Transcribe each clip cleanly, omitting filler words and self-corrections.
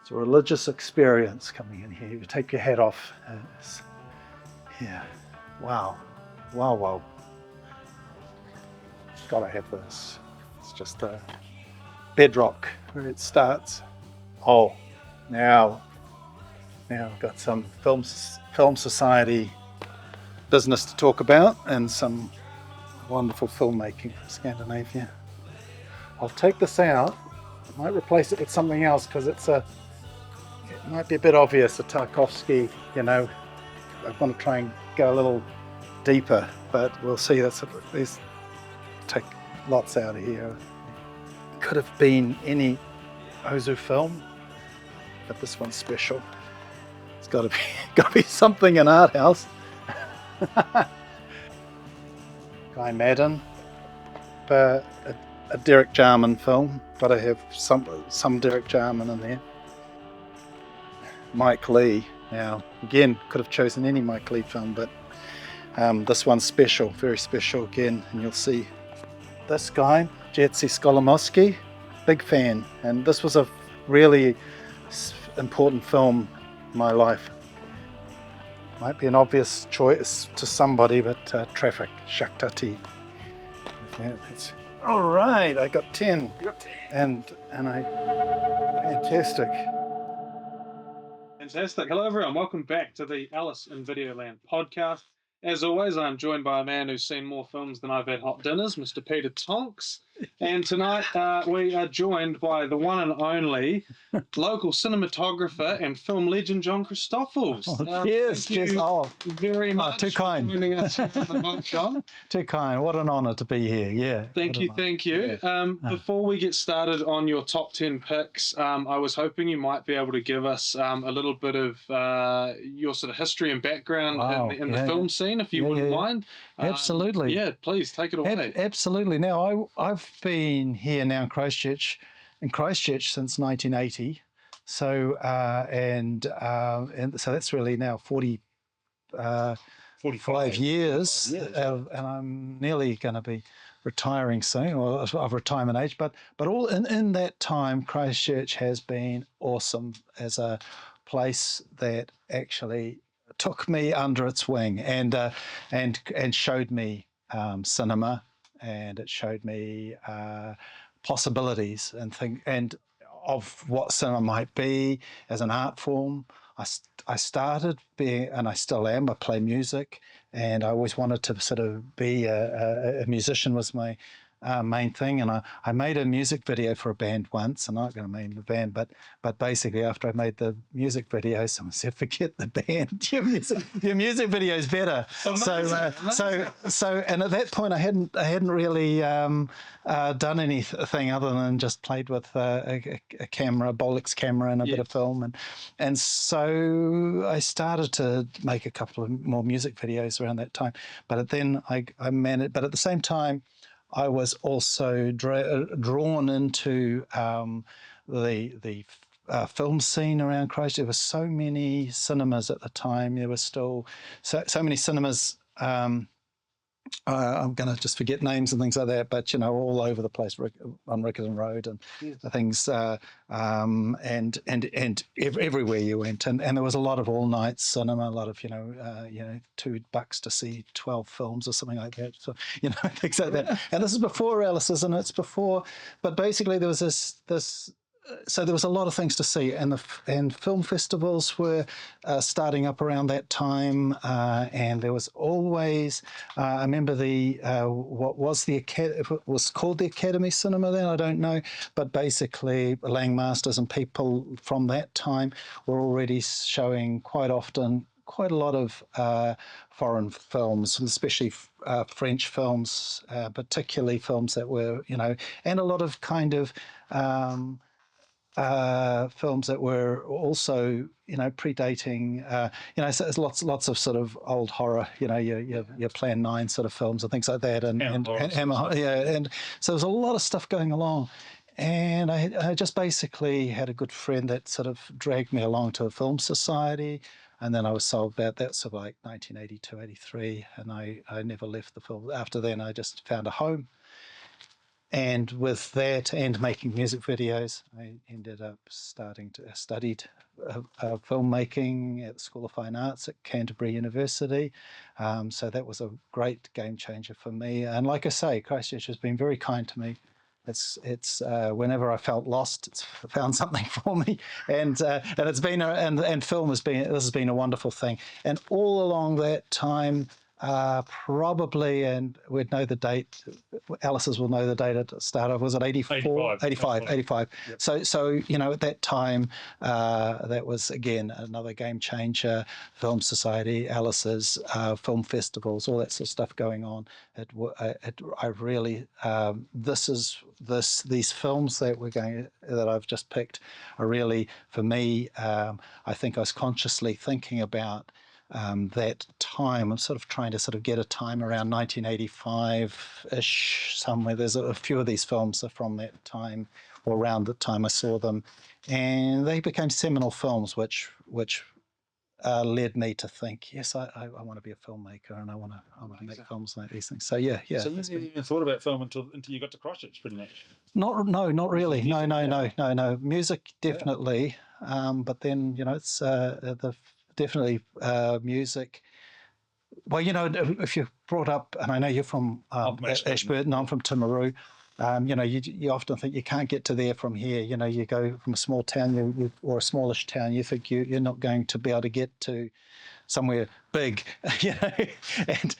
It's a religious experience coming in here. You take your hat off. Yeah. Wow. Wow, wow. Gotta have this. It's just a bedrock where it starts. Oh, now I've got some film society business to talk about and some wonderful filmmaking from Scandinavia. I'll take this out. I might replace it with something else because it might be a bit obvious, a Tarkovsky, I want to try and go a little deeper, but we'll see. There's take lots out of here. Could have been any Ozu film, but this one's special. It's got to be something in art house. Guy Madden, but a Derek Jarman film. Got to have some Derek Jarman in there. Mike Lee. Now, again, could have chosen any Mike Lee film, but this one's special, very special again, and you'll see this guy, Jerzy Skolimowski, big fan, and this was a really important film in my life. Might be an obvious choice to somebody, but Traffic, Shaktati. Yeah, all right, I got 10. You got 10. And fantastic. Fantastic. Hello, everyone. Welcome back to the Alice in Videoland podcast. As always, I'm joined by a man who's seen more films than I've had hot dinners, Mr. Peter Tonks. And tonight we are joined by the one and only local cinematographer and film legend, John Chrisstoffels. Cheers. Thank you very much too kind. for joining us here on the boat, John. Too kind. What an honour to be here. Yeah. Thank you. Yeah. Before we get started on your top 10 picks, I was hoping you might be able to give us a little bit of your sort of history and background in the film scene, if you wouldn't mind. Absolutely. Yeah, please take it away. Absolutely. Now, I've been here now in Christchurch since 1980. So and so that's really now 45 years, and I'm nearly going to be retiring soon, or of retirement age. But all in that time, Christchurch has been awesome as a place that actually took me under its wing and showed me cinema, and it showed me possibilities and of what cinema might be as an art form. I started being, and I still am, I play music, and I always wanted to sort of be a musician was my main thing. And I made a music video for a band once. I'm not going to name the band, but basically after I made the music video, someone said, "Forget the band. Your music video is better." So and at that point I hadn't really done anything other than just played with a camera, a Bolex camera, and a bit of film, and so I started to make a couple of more music videos around that time. But then I managed. But at the same time, I was also drawn into the film scene around Christchurch. There were so many cinemas at the time. There were still so many cinemas. I'm going to just forget names and things like that, but all over the place on Riccarton Road and things, and everywhere you went, and there was a lot of all night cinema, a lot of $2 to see 12 films or something like that, so things like that. And this is before Alice's, and it's before, but basically there was this. So there was a lot of things to see, and film festivals were starting up around that time, and there was always. I remember what was called the Academy Cinema then. I don't know, but basically Langmasters and people from that time were already showing quite often quite a lot of foreign films, especially French films, particularly films that were and a lot of kind of. Films that were also, predating, so there's lots of sort of old horror, your Plan 9 sort of films and things like that, and so there's a lot of stuff going along, and I just basically had a good friend that sort of dragged me along to a film society, and then I was sold that's sort of like 1982, 83, and I never left the film. After then, I just found a home. and with that and making music videos, I ended up studied filmmaking at the School of Fine Arts at Canterbury University. So that was a great game changer for me. And like I say, Christchurch has been very kind to me. It's whenever I felt lost, it's found something for me, and it's been and film has been this has been a wonderful thing. And all along that time, probably, and we'd know the date. Alice's will know the date at the start of, was it 84? 85. Yep. So at that time, that was again another game changer. Film Society, Alice's, film festivals, all that sort of stuff going on. I really these films that I've just picked are really, for me, I think I was consciously thinking about that time. I'm sort of trying to get a time around 1985-ish somewhere. There's a few of these films are from that time or around the time I saw them, and they became seminal films, which led me to think, yes, I want to be a filmmaker, and I want to make films like these things. So yeah. So you didn't even thought about film until you got to Christchurch, pretty much. Not really. No. Music definitely, but then it's definitely music. Well, if you're brought up, and I know you're from Ashburton, I'm from Timaru. You often think you can't get to there from here. You go from a small town, or a smallish town, you think you're not going to be able to get to somewhere big,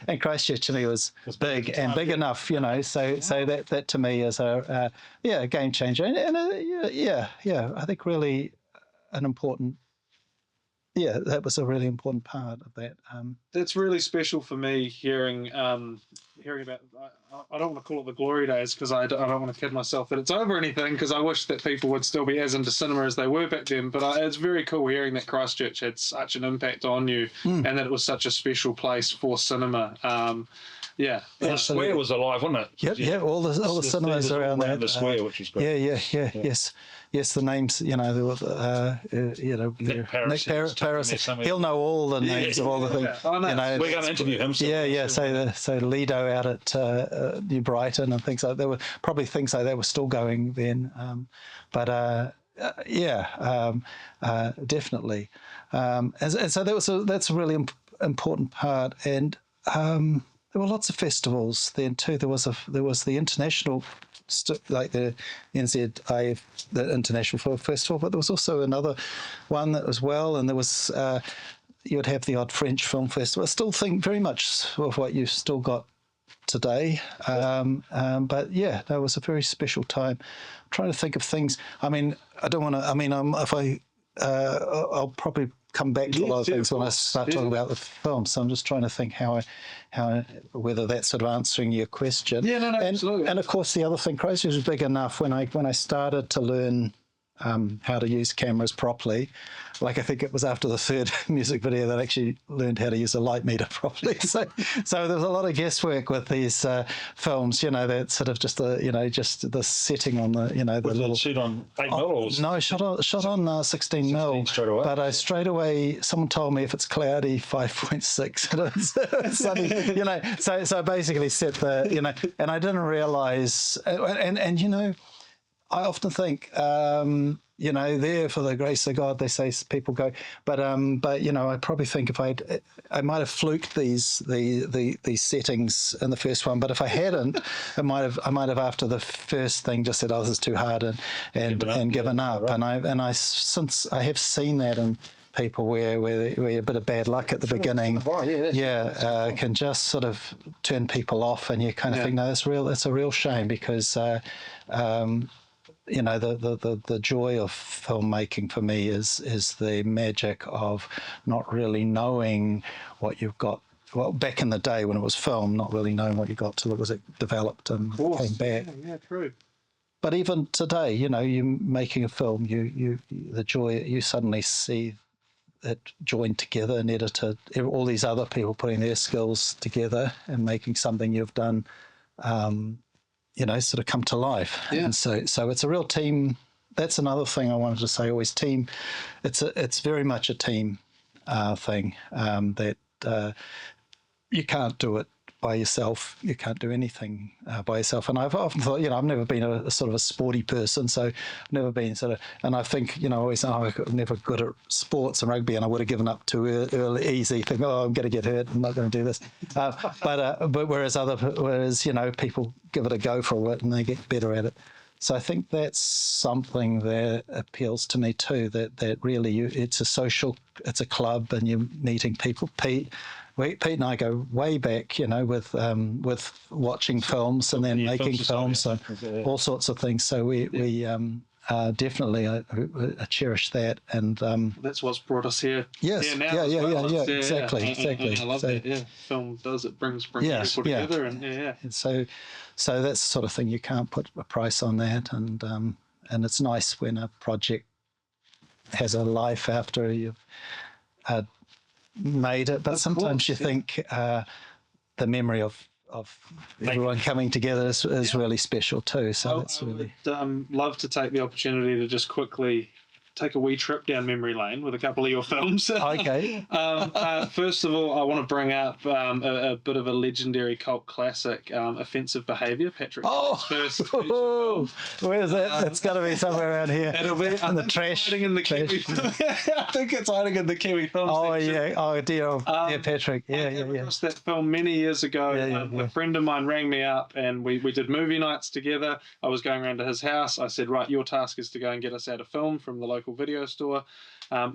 and Christchurch to me was big and big enough, so that to me is a game changer, and I think really an important. Yeah, that was a really important part of that. That's really special for me hearing about. I don't want to call it the glory days, because I don't want to kid myself that it's over or anything, because I wish that people would still be as into cinema as they were back then. But it's very cool hearing that Christchurch had such an impact on you, and that it was such a special place for cinema. Yeah, the square was alive, wasn't it? Yep. All the cinemas around there. The square, which was great. Yeah. Yes. The names, Nick Paris. He'll know all the names of all the things. I know. We're going to interview him. So Lido out at New Brighton and things like that. There were probably things like that were still going then, definitely. And so that's a really important part. And there were lots of festivals then too. There was the international, like the NZIF, the International Film Festival, but there was also another one that was and there was you would have the odd French film festival. I still think very much of what you've still got today, but yeah, that was a very special time. I'm trying to think of things. I mean, I don't want to. I mean, I'll probably come back to a lot of things when I start talking about the film. So I'm just trying to think how whether that's sort of answering your question. Yeah, no, absolutely. And of course, the other thing, Christchurch was big enough when I started to learn how to use cameras properly. Like, I think it was after the third music video that I actually learned how to use a light meter properly. So there was a lot of guesswork with these films, that sort of just the setting on the, the little... shoot on 8 mil or... No, shot on 16 mil. Straight away. But I straight away, someone told me if it's cloudy, 5.6. It's sunny, so I basically set the, and I didn't realise, and I often think, there for the grace of God, they say people go, but I probably think if I might have fluked these settings in the first one, but if I hadn't, I might have after the first thing just said, oh, this is too hard and given up. Right. And I since I have seen that in people where a bit of bad luck at the beginning, can just sort of turn people off, and you kind of think, no, that's a real shame, because the joy of filmmaking for me is the magic of not really knowing what you've got. Well, back in the day when it was film, not really knowing what you got till it was developed and came back. Yeah, true. But even today, you making a film, the joy, you suddenly see it joined together and edited, all these other people putting their skills together and making something you've done sort of come to life. Yeah. And so it's a real team. That's another thing I wanted to say, always team. It's very much a team thing, that you can't do it by yourself. You can't do anything by yourself. And I've often thought, I've never been a sort of a sporty person, so I've never been sort of. And I think, always, I'm never good at sports and rugby, and I would have given up too early, easy. Think, I'm going to get hurt. I'm not going to do this. But whereas people give it a go for a bit and they get better at it. So I think that's something that appeals to me too. That really, it's a club, and you're meeting people. Pete and I go way back, with watching films and then making films, so all sorts of things. So we definitely cherish that, and that's what's brought us here. Yes, here now exactly. And I love that. Yeah, film does it brings people together, and And so that's the sort of thing, you can't put a price on that, and it's nice when a project has a life after you've made it. But sometimes you think the memory of everyone coming together is really special too. So that's really. I would love to take the opportunity to just quickly take a wee trip down memory lane with a couple of your films. Okay. First of all, I want to bring up a bit of a legendary cult classic, Offensive Behaviour, Patrick. First where is that? It's got to be somewhere around here. It'll be in the trash. Hiding in the Kiwi. I think it's hiding in the Kiwi film section. Yeah. Oh dear. Patrick. I came across that film many years ago. A friend of mine rang me up, and we did movie nights together. I was going around to his house. I said, right, your task is to go and get us out a film from the local video store.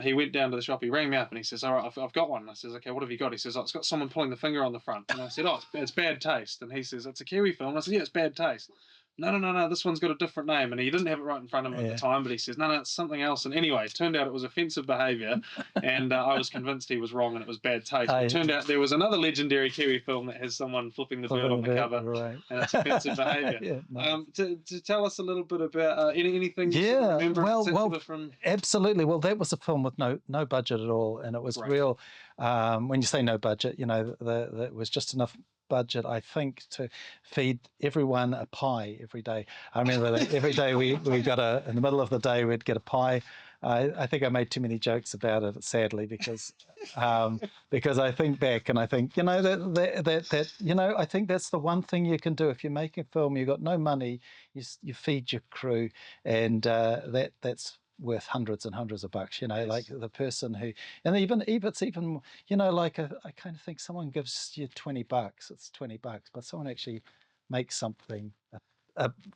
He went down to the shop, he rang me up, and he says, all right, I've got one. And I says, okay, what have you got? He says, it's got someone pulling the finger on the front. And I said, it's Bad Taste. And he says, it's a Kiwi film. And I said, yeah, it's Bad Taste. No, this one's got a different name. And he didn't have it right in front of him at the time, but he says, no, it's something else. And anyway, it turned out it was Offensive Behaviour, and I was convinced he was wrong and it was Bad Taste. It turned out there was another legendary Kiwi film that has someone flipping the bird on the cover, right, and it's Offensive Behaviour. Nice. To tell us a little bit about anything you remember from... Absolutely. Well, that was a film with no budget at all, and it was real... when you say no budget, that was just enough budget, I think, to feed everyone a pie every day. I remember that every day we got in the middle of the day, we'd get a pie. I think I made too many jokes about it, sadly, because I think back and I think, I think that's the one thing you can do. If you're making a film, you've got no money, you feed your crew, and that's worth hundreds and hundreds of bucks, like the person who, and even it's even, like I kind of think someone gives you $20, it's $20, but someone actually makes something,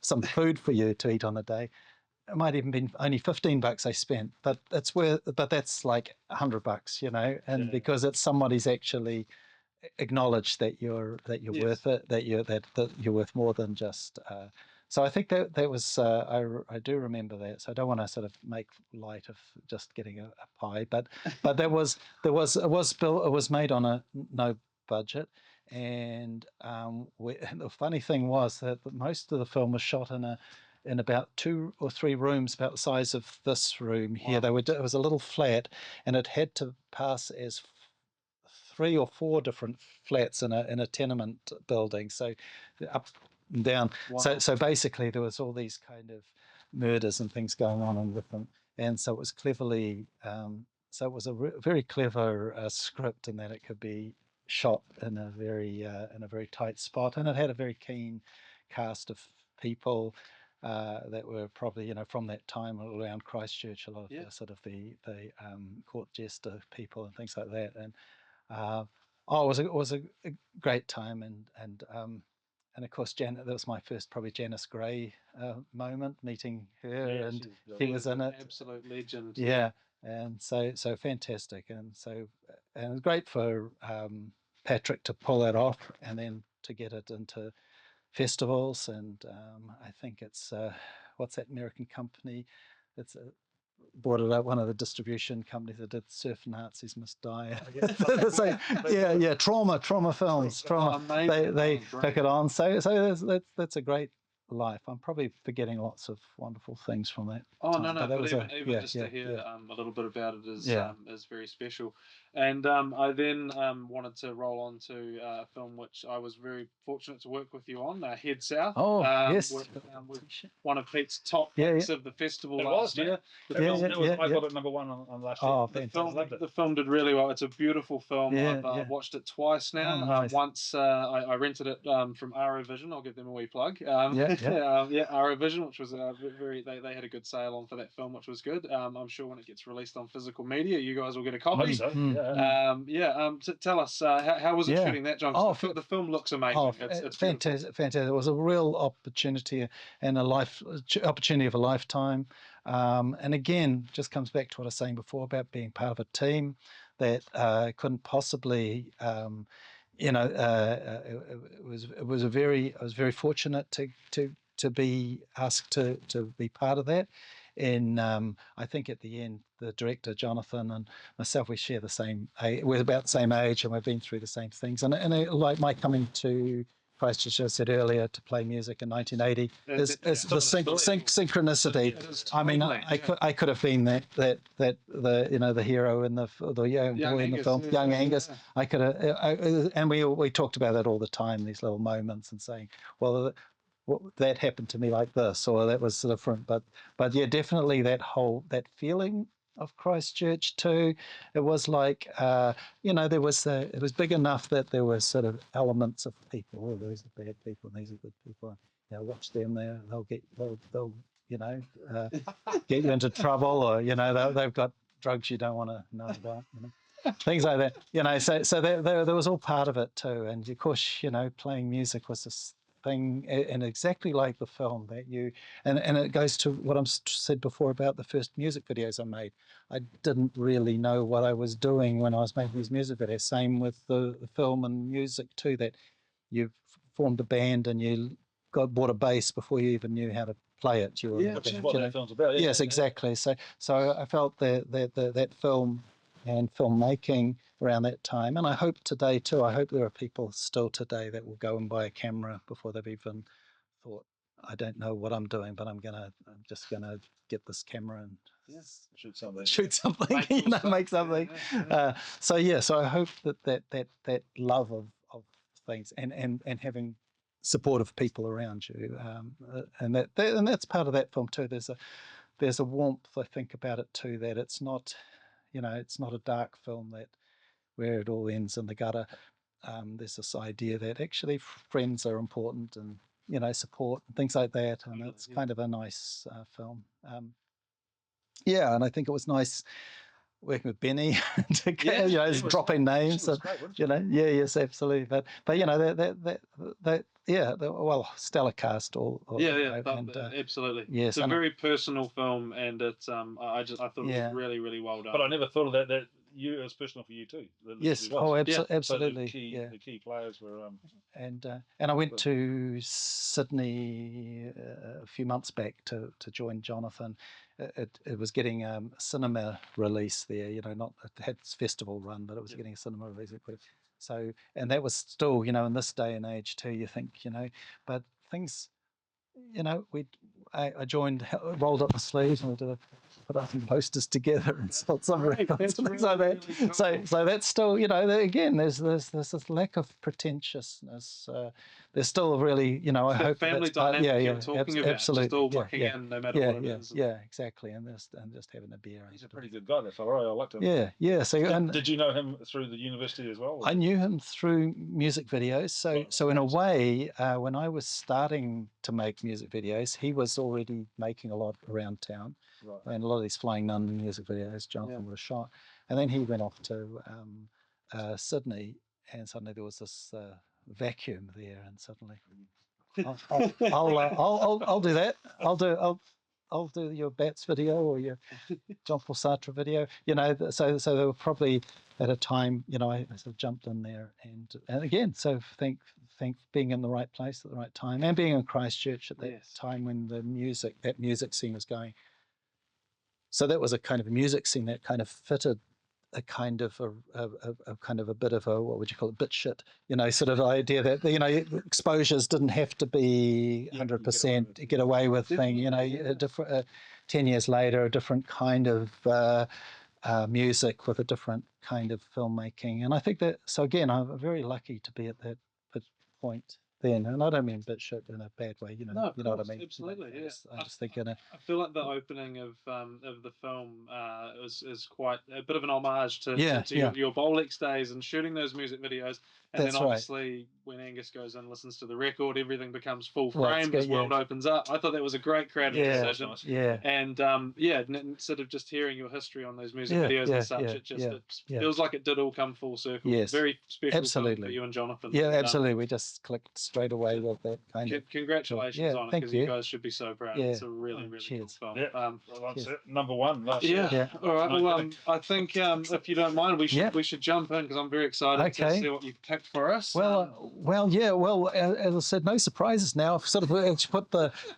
some food for you to eat on a day. It might even be only $15 I spent, but that's like $100, and because it's somebody's actually acknowledged that you're worth it, that you're worth more than just. So I think that was I do remember that. So I don't want to sort of make light of just getting a pie, but it was made on a no budget, and the funny thing was that most of the film was shot in about 2 or 3 rooms about the size of this room here. Wow. It was a little flat, and it had to pass as 3 or 4 different flats in a tenement building. So up and down. Wow. So basically there was all these kind of murders and things going on with them, and so it was cleverly. So it was a very clever script in that it could be shot in a very tight spot, and it had a very keen cast of people that were probably from that time around Christchurch. A lot of the sort of the court jester people and things like that, and it was a great time, and of course, that was my first probably Janice Gray moment, meeting her, and he was in it. Absolute legend. Yeah, and so fantastic, and great for Patrick to pull that off, and then to get it into festivals, and I think it's what's that American company? It's brought it up, one of the distribution companies that did Surf Nazis Must Die. Trauma films. They took it on. So that's a great life. I'm probably forgetting lots of wonderful things from that Oh time, no, no, but that but was even just to hear a little bit about it yeah. is very special. And I then wanted to roll on to a film which I was very fortunate to work with you on, Head South. Oh yes, With one of Pete's top yeah, picks of the festival It last was, man. year. The That was, film, that was, I yeah. got it number one on last year. Oh, the fantastic. film, loved it. the film did really well. It's a beautiful film. Yeah, I've yeah. watched it twice now. Oh, nice. Once I rented it from Arrow Vision. I'll give them a wee plug. Yeah, yeah. Yeah, Arrow Vision, which was very they had a good sale on for that film, which was good. I'm sure when it gets released on physical media, you guys will get a I hope copy. so. Tell us how was it Yeah. shooting that, John? 'Cause the film looks amazing. Oh, It's beautiful. fantastic! Fantastic! It was a real opportunity and opportunity of a lifetime. And again, just comes back to what I was saying before about being part of a team that couldn't possibly, it was I was very fortunate to be asked to be part of that. And I think at the end, the director Jonathan and myself, we share the same. We're about the same age, and we've been through the same things. And like my coming to Christchurch, I said earlier, to play music in 1980 is the synchronicity. I mean, I could have been the hero in the young boy in the film, young Angus. I could have, and we talked about that all the time. These little moments and saying, well, that happened to me like this, or that was different. But yeah, definitely that feeling of Christchurch too. It was like there was it was big enough that there were sort of elements of people. Oh, these are bad people, and these are good people. Watch them there. They'll get you into trouble, or they've got drugs you don't want to know about. Things like that. So there was all part of it too. And of course, playing music was this thing, and exactly like the film that and it goes to what I said before about the first music videos I made. I didn't really know what I was doing when I was making these music videos. Same with the film and music too, that you formed a band and you bought a bass before you even knew how to play it. You were Which is what that film's about. Yeah, yes, exactly. So I felt that film and filmmaking around that time, and I hope today too. I hope there are people still today that will go and buy a camera before they've even thought, I don't know what I'm doing, but I'm just gonna get this camera and shoot something. Make something. So I hope that love of things and having supportive people around you, and that's part of that film too. There's a warmth, I think, about it too, that it's not a dark film where it all ends in the gutter. There's this idea that actually friends are important, and support and things like that, and it's kind of a nice film. And I think it was nice working with Benny to dropping names. Yes, absolutely. But stellar cast. Absolutely. Yes, it's a very personal film, and it's I thought it was really, really well done. But I never thought of that it was personal for you too. Yes. Absolutely. So the key players were. And I went to Sydney a few months back to join Jonathan. It was getting a cinema release there. Not it had its festival run, but it was getting a cinema release. So, and that was still, in this day and age too. You think, but things, I joined, rolled up the sleeves, and we put up some posters together and sold some records and things like that. So that's still, again, there's this lack of pretentiousness. There's still really, I hope family dynamic you're talking about, absolutely, just all mucking in no matter what it is. Yeah, exactly, and just having a beer. He's a pretty good guy, that fella. I liked him. Yeah. So did you know him through the university as well? I knew him through music videos. So in a way, when I was starting to make music videos, he was already making a lot around town. Right. And a lot of these Flying Nun music videos, Jonathan would have shot. And then he went off to Sydney, and suddenly there was this vacuum there, and suddenly I'll do that. I'll do your Bats video or your John Paul Sartre video. So they were probably at a time, I sort of jumped in there, and again, so think being in the right place at the right time, and being in Christchurch at that time when that music scene was going. So that was a kind of a music scene that kind of fitted a kind of a kind of a bit of a, what would you call it, bit shit, sort of idea that exposures didn't have to be 100% get away with thing. A different 10 years later, a different kind of music with a different kind of filmmaking, and I think that, so again, I'm very lucky to be at that point then, and I don't mean bit shit in a bad way, No, of you know what I course, mean. absolutely, yeah. I just think in a I feel like the opening of the film is quite a bit of an homage to, Yeah, to yeah. your Bolex days and shooting those music videos, and That's then right. obviously when Angus goes and listens to the record, everything becomes full Well, it's frame. good, This world yeah. opens up. I thought that was a great creative Yeah, decision. yeah, And instead of just hearing your history on those music yeah, videos yeah, and such, yeah, it just yeah, it yeah. feels like it did all come full circle. Yes, Very special film for absolutely. you and Jonathan. Yeah, And, absolutely. We just clicked straight away with that kind of. congratulations Yeah, on it, thank because you. you guys should be so proud. Yeah. It's a really, really cheers. cool film. Yeah, well, that's Cheers. it. Number one last Yeah. year. All right. No Well, kidding. I think if you don't mind, we should Yeah. we should jump in, because I'm very excited to Okay. see what you've picked for us. Yeah. Well, as I said, no surprises now. I've sort of actually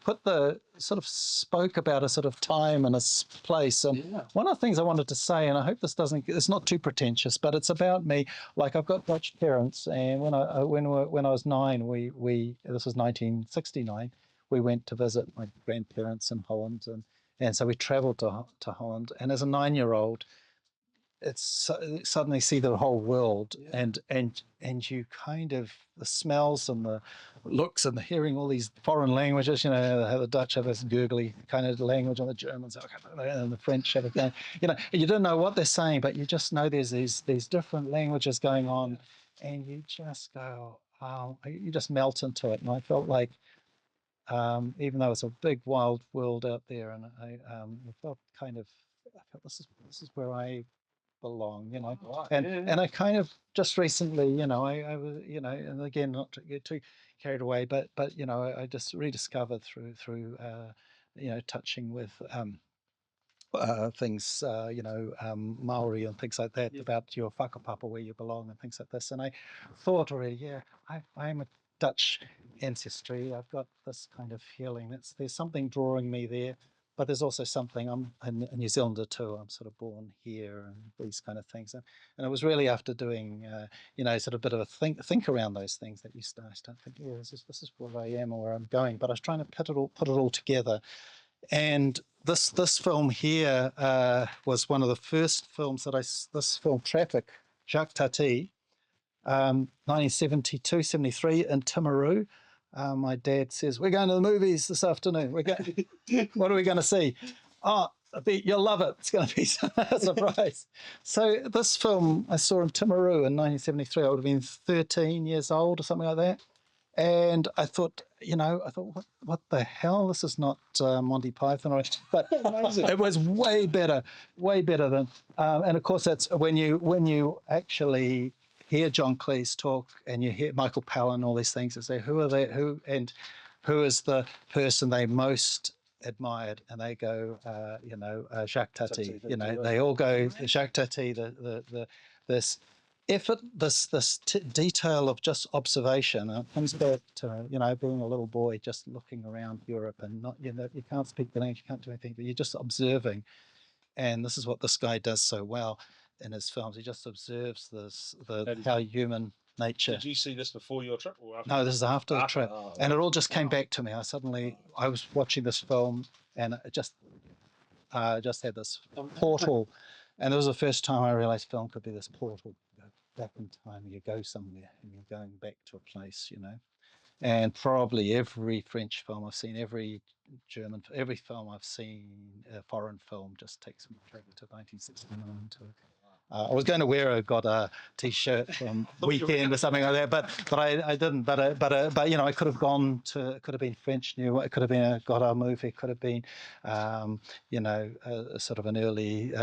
put the sort of spoke about a sort of time and a place. And Yeah. one of the things I wanted to say, and I hope it's not too pretentious, but it's about me. Like, I've got Dutch parents, and when I was 9, we this was 1969. We went to visit my grandparents in Holland, and so we travelled to Holland. And as a 9-year-old, it's suddenly see the whole world, and you kind of, the smells and the looks and the hearing all these foreign languages, how the Dutch have this gurgly kind of language, and the Germans and the French have again, you don't know what they're saying, but you just know there's these different languages going on, and you just go, oh, you just melt into it. And I felt like, even though it's a big wild world out there, and I felt kind of, I felt this is where I belong, Right, and I kind of just recently, I was, and again, not to get too carried away, but I just rediscovered through touching with things, Maori and things like that, about your whakapapa, where you belong and things like this. And I thought already, I'm a Dutch ancestry. I've got this kind of feeling. There's something drawing me there, but there's also something, I'm a New Zealander too. I'm sort of born here and these kind of things. And it was really after doing, sort of a bit of a think around those things that you start thinking, yeah, this is where I am or where I'm going. But I was trying to put it all together. And this film here was one of the first films that this film, Traffic, Jacques Tati, 1972, 73 in Timaru. My dad says, we're going to the movies this afternoon. What are we going to see? Oh, you'll love it. It's going to be a surprise. So this film I saw in Timaru in 1973. I would have been 13 years old or something like that. And I thought, what the hell? This is not Monty Python, but it was way better than. And of course, that's when you actually hear John Cleese talk, and you hear Michael Palin, all these things, and say, who is the person they most admired, and they go, Jacques Tati. They all go Jacques Tati. This effort, this detail of just observation. It comes back to being a little boy, just looking around Europe, and not you can't speak the language, you can't do anything, but you're just observing. And this is what this guy does so well in his films. He just observes how human nature. Did you see this before your trip or after? No, this is after the trip, Oh, and it all just came back to me. I was watching this film, and it just had this portal, and it was the first time I realized film could be this portal. You go back in time, you go somewhere, and you're going back to a place, And probably every French film I've seen, every film I've seen, a foreign film, just takes me back to 1969. I was going to wear a t-shirt from Weekend or something like that, but I didn't. But I could have gone to. It could have been French New. It could have been a Godard movie. It could have been, sort of an early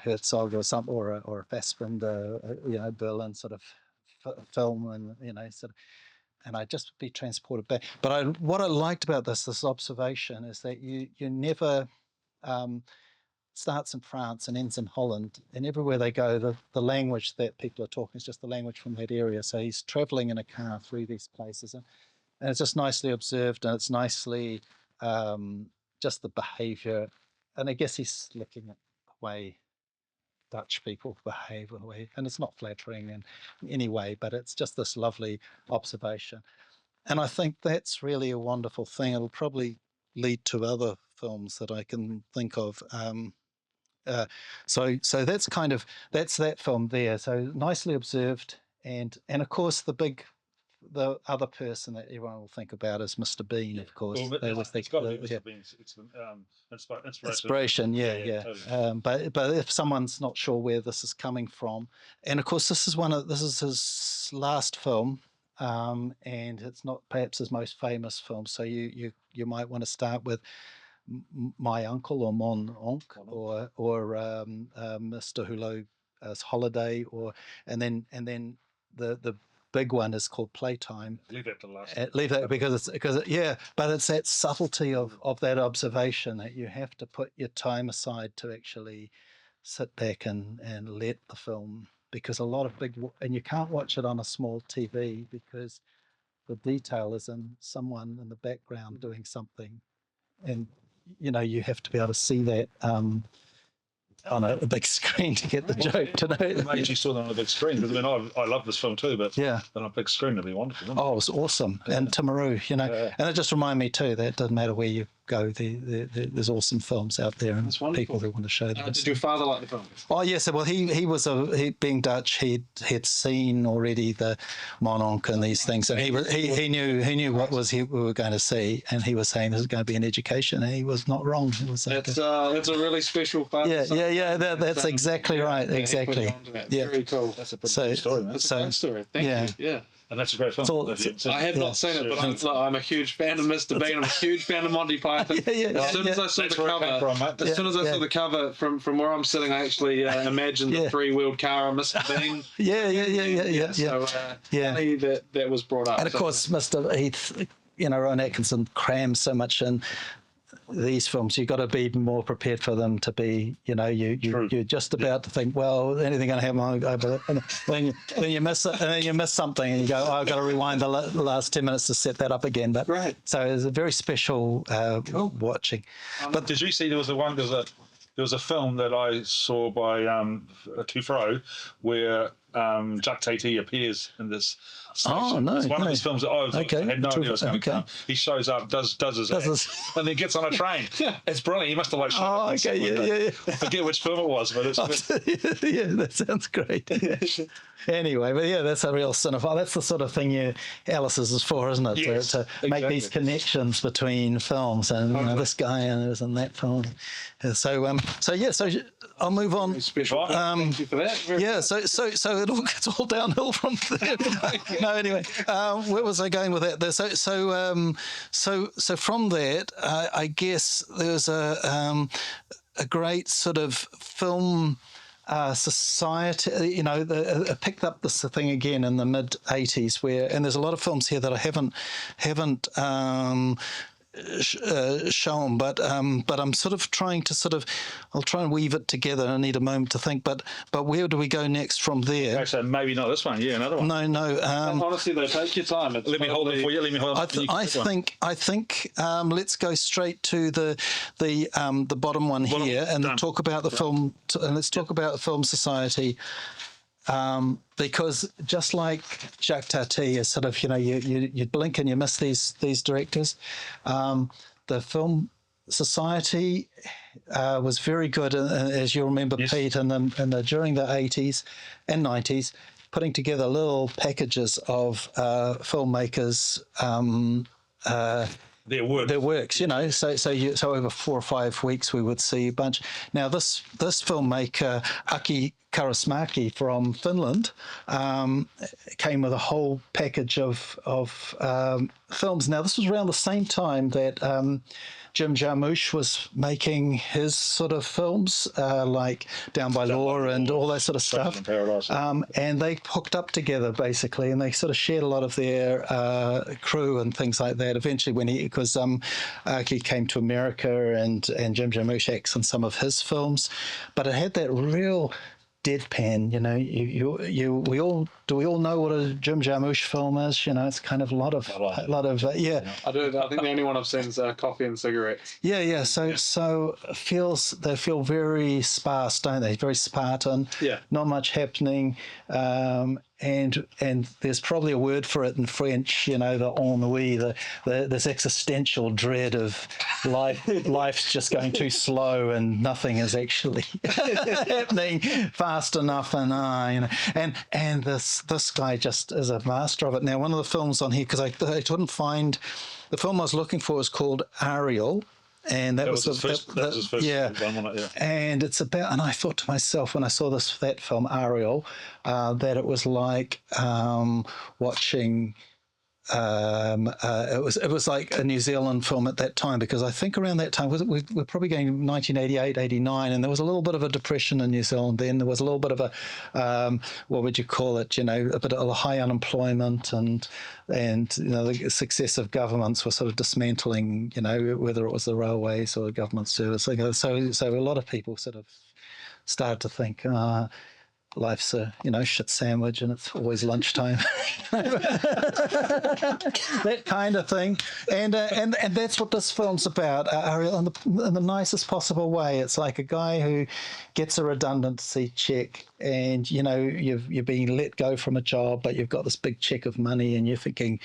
Herzog or something, or a Fassbinder, Berlin sort of film, and sort of. And I'd just be transported back. But what I liked about this observation is that you never. Starts in France and ends in Holland, and everywhere they go, the language that people are talking is just the language from that area. So he's traveling in a car through these places, and it's just nicely observed, and it's nicely just the behavior. And I guess he's looking away Dutch people behave in a way, and it's not flattering in any way, but it's just this lovely observation. And I think that's really a wonderful thing. It'll probably lead to other films that I can think of. So that's that film there. So nicely observed, and of course the other person that everyone will think about is Mr. Bean, of course. Well, They always it's think got to be Mr. Bean's. It's the inspiration. inspiration, yeah. Totally. But if someone's not sure where this is coming from, and of course this is his last film, and it's not perhaps his most famous film. So you might want to start with My Uncle or Mon Oncle or Mr. Hulot's Holiday, and then the big one is called Playtime. Leave that to last. Leave that but it's that subtlety of that observation that you have to put your time aside to actually sit back and let the film, because a lot of and you can't watch it on a small TV because the detail is in someone in the background doing something, and you have to be able to see that on a big screen to get the joke. To know, It made you saw them on a big screen, because I love this film too, but yeah, on a big screen it'd be wonderful. Wouldn't it? oh, it was awesome. And Timaru, and it just reminded me too that it doesn't matter where you go, there's awesome films out there and That's wonderful. people who want to show them. Did your father like the film? Oh yes, well he being Dutch, he'd seen already the Mononc and these things, and he knew what we were going to see, and he was saying this is going to be an education, and he was not wrong. It was like That's a really special father. yeah. That's exactly right. Exactly. Yeah. Very cool. That's a pretty good story, man. That's a great story. Thank you. Yeah. And that's a great film. I have not seen it, but I'm a huge fan of Mr. Bean. I'm a huge fan of Monty Python. As soon as I saw the cover, from where I'm sitting, I actually imagined the three-wheeled car of Mr. Bean. Yeah. So funny that was brought up. And of course, Mr. Heath, Rowan Atkinson crams so much in these films. You've got to be more prepared for them to be, you're just about to think, well, anything going to happen, and then you miss it, and then you miss something, and you go, I've got to rewind the last 10 minutes to set that up again. But right. So it was a very special watching. But did you see there was a film that I saw by Tufro where Jack Tate appears in this. Oh no! It's one of his films that I had no idea was going to come. He shows up, does his act, and then gets on a train. It's brilliant. He must have yeah. I forget which film it was, but it's yeah, that sounds great. Anyway, but yeah, that's a real cinephile. That's the sort of thing Alice is for, isn't it? Yes, to make these connections between films, and this guy and was in that film. So I'll move on. Special. Thank you for that. Yeah. So it's all downhill from there. No, anyway, where was I going with that? So from that, I guess there was a great sort of film society. Picked up this thing again in the mid '80s, and there's a lot of films here that I haven't shown, but I'm sort of trying to I'll try and weave it together. I need a moment to think, but where do we go next from there? Okay, so maybe not this one. Yeah, another one. No. Honestly, though, take your time. Let me hold it for you. Let me hold it. I think let's go straight to the bottom one here, and talk about the film. And let's talk about the Film Society. Because just like Jacques Tati is sort of, you blink and you miss these directors. The Film Society was very good, as you remember, yes. Pete, during the 80s and 90s, putting together little packages of filmmakers. Their works, So over 4 or 5 weeks we would see a bunch. Now this filmmaker Aki Kaurismäki from Finland came with a whole package of films. Now this was around the same time that Jim Jarmusch was making his sort of films, like Down by Law and all that sort of stuff. And they hooked up together basically, and they sort of shared a lot of their crew and things like that. Eventually, because Aki came to America and Jim Jarmusch acts in some of his films, but it had that real deadpan. You know, we all know what a Jim Jarmusch film is. You know, it's kind of a lot of yeah. I do. I think the only one I've seen is Coffee and Cigarettes. Yeah. So they feel very sparse, don't they? Very Spartan. Yeah. Not much happening. And there's probably a word for it in French, you know, the ennui, this existential dread of life's just going too slow and nothing is actually happening fast enough, and you know, and this guy just is a master of it. Now, one of the films on here, because I couldn't find the film I was looking for, was called Ariel. And that was his first one, yeah. And it's about, and I thought to myself when I saw that film Ariel, that it was like watching. It was like a New Zealand film at that time, because I think around that time we're probably going 1988, 89, and there was a little bit of a depression in New Zealand then. There was a little bit of a what would you call it? You know, a bit of a high unemployment, and you know, the successive governments were sort of dismantling, you know, whether it was the railways or the government service. So a lot of people sort of started to think, life's a, you know, shit sandwich and it's always lunchtime. That kind of thing. And that's what this film's about, Ariel, in the nicest possible way. It's like a guy who gets a redundancy check, and, you know, you're being let go from a job, but you've got this big check of money and you're thinking,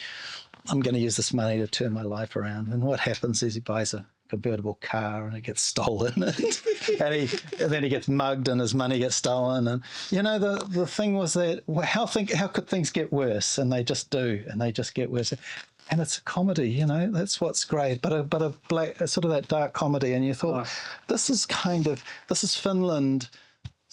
I'm going to use this money to turn my life around. And what happens is he buys a convertible car and it gets stolen, and then he gets mugged and his money gets stolen. And, you know, the thing was that how could things get worse? And they just do, and they just get worse. And it's a comedy, you know, that's what's great, but a black, sort of that dark comedy. And you thought, this is Finland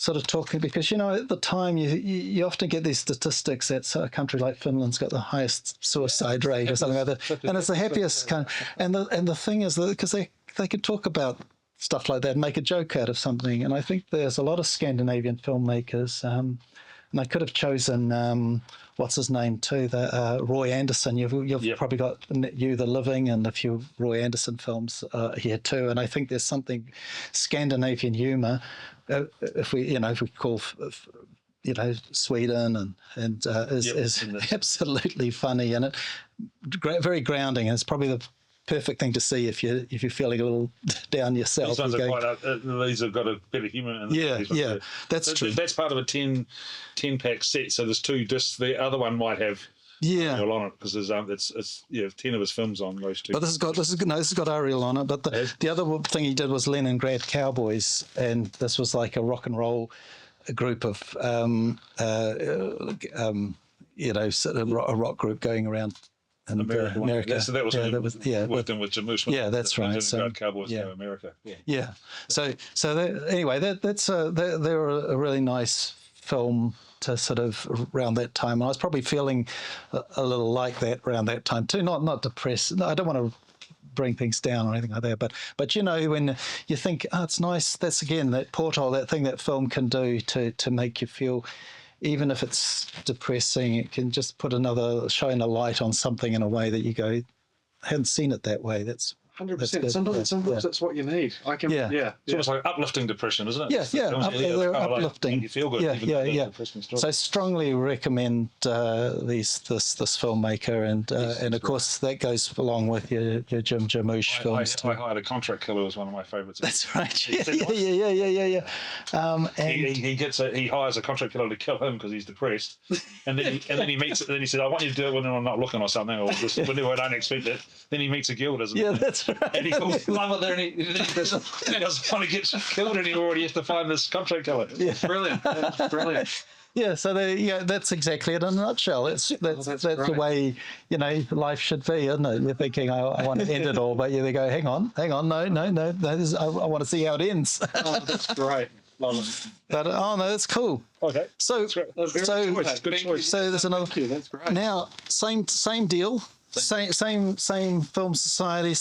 sort of talking, because, you know, at the time you often get these statistics that a country like Finland's got the highest suicide rate or something like that, and it's the happiest kind. And the thing is that because they could talk about stuff like that and make a joke out of something. And I think there's a lot of Scandinavian filmmakers, and I could have chosen what's his name too, the Roy Andersson. You've probably got You the Living and a few Roy Andersson films here too. And I think there's something Scandinavian humour. If we call, you know, Sweden and is absolutely funny, and it very grounding, and it's probably the perfect thing to see if you're feeling a little down yourself. These have got a bit of humour in them. Yeah, that's true. That's part of a 10-pack set. So there's 2 discs. The other one might have. Ariel on it, because there's 10 of his films on those 2. But this has got Ariel on it. But the other thing he did was Leningrad Cowboys, and this was like a rock and roll group of you know, sort of a rock group going around in America. So that was worked in with Jarmusch. Yeah, that's right. So Cowboys to America. Yeah. So anyway, they're a really nice film to sort of around that time. And I was probably feeling a little like that around that time too. Not depressed. No, I don't want to bring things down or anything like that. But you know, when you think, oh, it's nice. That's again that porthole, that thing that film can do to make you feel. Even if it's depressing, it can just shine a light on something in a way that you go, I hadn't seen it that way. That's 100%. Sometimes that's what you need. It's almost like uplifting depression, isn't it? Yeah. They're uplifting. You feel good. Yeah. So I strongly recommend this filmmaker, and of course that goes along with your Jim Jarmusch films too. I Hired a Contract Killer was one of my favourites. That's right. Yeah. And he hires a contract killer to kill him because he's depressed, and then he says, I want you to do it when I'm not looking or something, or just whenever I don't expect it. Then he meets a guild, doesn't he? Yeah, that's right. And he falls in love with her, and he doesn't want to get killed anymore, and he has to find this contract killer. Yeah. Brilliant. That's brilliant. Yeah, so that's exactly it in a nutshell. That's the way, you know, life should be, isn't it? You're thinking, I want to end it all, but you go, hang on, no, I want to see how it ends. Oh, that's great. Love it. But no, that's cool. Okay. So Good choice. So there's another. Thank you. That's great. Now, same deal. Same film society,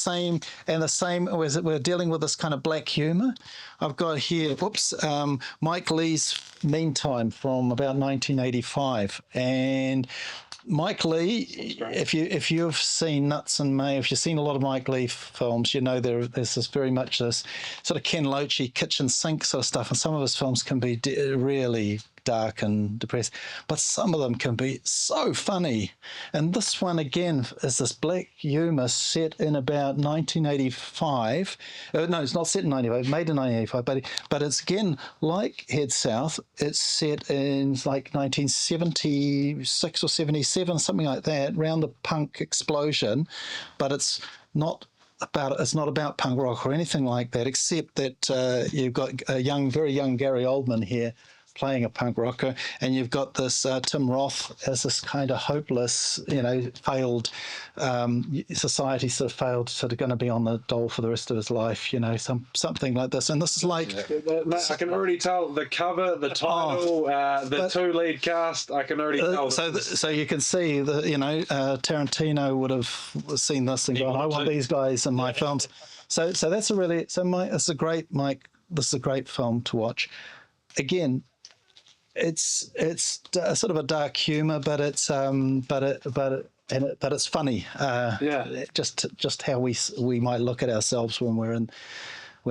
we're dealing with this kind of black humour. I've got here, Mike Leigh's Meantime from about 1985, and Mike Lee, if you've seen Nuts and May, if you've seen a lot of Mike Lee films, you know there's this very much this sort of Ken Loachy kitchen sink sort of stuff, and some of his films can be really dark and depressed, but some of them can be so funny. And this one again is this black humour set in about 1985. No, it's not set in 1985, made in 1985, but it's again like Head South. It's set in like 1976 or 77, something like that, around the punk explosion, but it's not about punk rock or anything like that, except that you've got a very young Gary Oldman here playing a punk rocker, and you've got this Tim Roth as this kind of hopeless, failed society, sort of going to be on the dole for the rest of his life, something like this. And this is like, I can already tell the cover, the title, the two lead cast. I can already tell. So you can see that Tarantino would have seen this and gone, I want these guys in my films. So that's this is a great film to watch. Again, it's sort of a dark humor, but it's funny. Just how we might look at ourselves when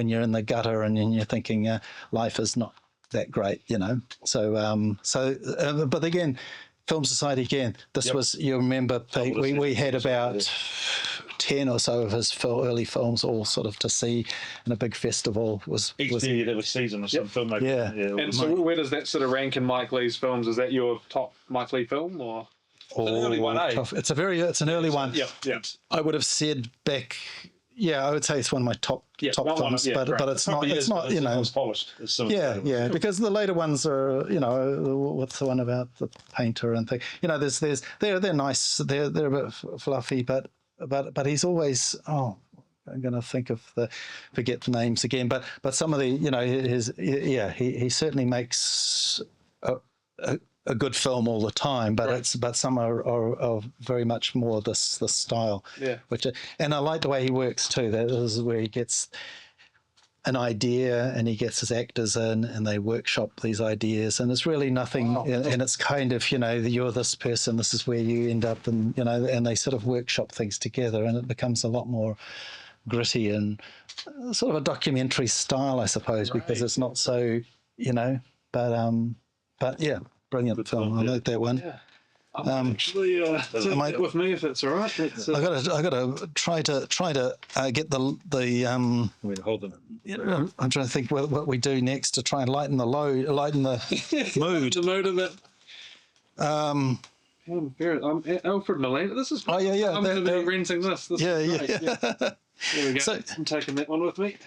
you're in the gutter and you're thinking life is not that great, but again, Film Society again. This was, you remember, Pete, we had about 10 or so of his early films all sort of to see in a big festival. Each year there was season or some filmmaker. Yeah. And so where does that sort of rank in Mike Lee's films? Is that your top Mike Lee film, or? It's an early one, eh? It's an early one. Yeah. I would have said back. Yeah, I would say it's one of my top films, but it's not. It's not. It's polished. Yeah. Because the later ones are, what's the one about the painter and thing? They're nice. They're a bit fluffy, but he's always. Oh, I'm going to forget the names again. But some of the, he certainly makes a good film all the time, but some are very much more this style. Yeah. And I like the way he works too. That is where he gets an idea and he gets his actors in and they workshop these ideas, and it's really nothing. And it's kind of you're this person, this is where you end up, and and they sort of workshop things together, and it becomes a lot more gritty and sort of a documentary style, I suppose, because it's not so but yeah. Brilliant film. I like that one. Yeah. Actually, with me if it's all right. I got to try to get the hold them. I'm trying to think what we do next to try and lighten the mood. The mood of it. I'm Alfred Milano. This is. Oh yeah. I'm going to be renting this. Yeah. There we go. So, I'm taking that one with me.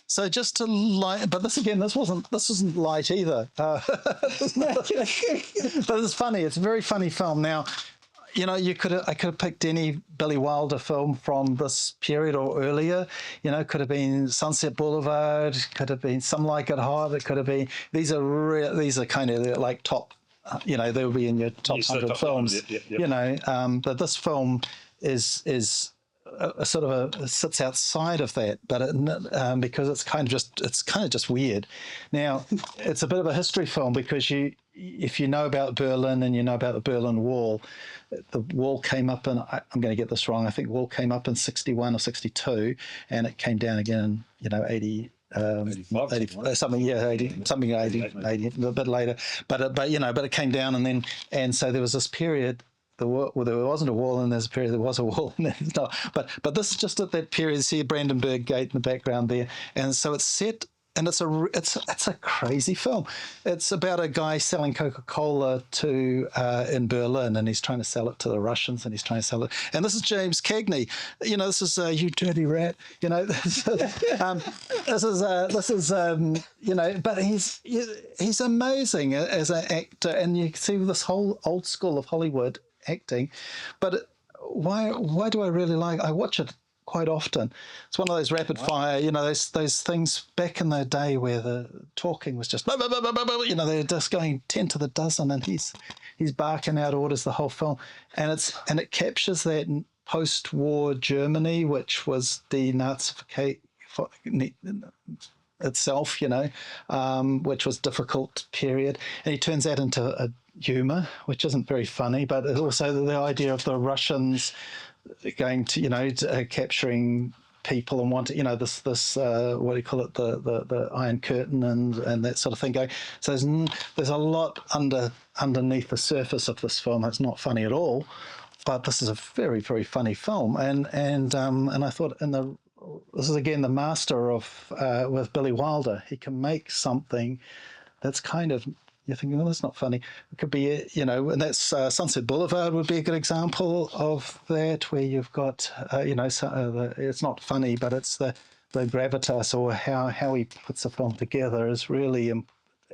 So just to light, but this wasn't light either. But it's funny. It's a very funny film. Now, I could have picked any Billy Wilder film from this period or earlier. Could have been Sunset Boulevard. Could have been Some Like It Hot. It could have been. These are kind of like top. They'll be in your top 100 films. But this film is. Sits outside of that, but because it's kind of just weird. Now, it's a bit of a history film because if you know about Berlin and you know about the Berlin Wall, the wall came up in, I'm going to get this wrong, I think the wall came up in 61 or 62, and it came down again in 80. 80, something 80 a bit later, but it came down, and so there was this period. There wasn't a wall, and there's a period there was a wall, and there's not. But this is just at that period. See Brandenburg Gate in the background there, and so it's set, and it's a crazy film. It's about a guy selling Coca-Cola in Berlin, and he's trying to sell it to the Russians, and he's trying to sell it. And this is James Cagney. This is You Dirty Rat. This is but he's amazing as an actor, and you see this whole old school of Hollywood acting, but why do I really I watch it quite often. It's one of those rapid fire, those things back in the day where the talking was just they're just going 10 to the dozen, and he's barking out orders the whole film, and it captures that post-war Germany, which was denazification, itself, which was difficult period. And he turns that into a humour, which isn't very funny, but also the idea of the Russians going to, capturing people and wanting, this what do you call it, the Iron Curtain and that sort of thing going. So there's a lot underneath the surface of this film. It's not funny at all, but this is a very, very funny film. And I thought this is again the master of with Billy Wilder. He can make something that's kind of, you're thinking, well, that's not funny. It could be, and that's Sunset Boulevard would be a good example of that, where you've got, it's not funny, but it's the gravitas, or how he puts the film together is really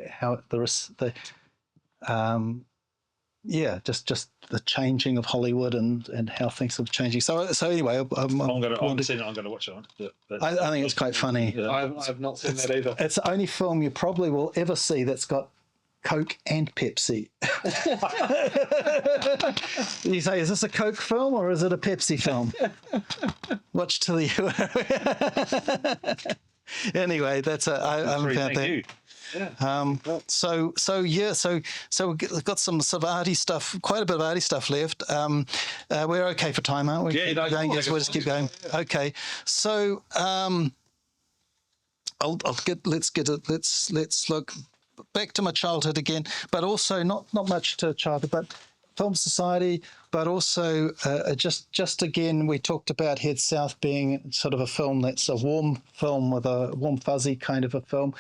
how just the changing of Hollywood and how things are changing. So anyway, I'm gonna watch it on. Yeah, I think it's quite funny. Yeah. I've not seen that either. It's the only film you probably will ever see that's got Coke and Pepsi. You say, is this a Coke film or is it a Pepsi film? Watch till you. Anyway, that's I haven't found that. Yeah. So we've got some sort of arty stuff, quite a bit of arty stuff left. We're okay for time, aren't we? Yeah, Yes, we'll just keep going. Yeah. Okay, so let's look back to my childhood again, but also not much to childhood, but Film Society, but also just again, we talked about Head South being sort of a film that's a warm film with a warm fuzzy kind of a film.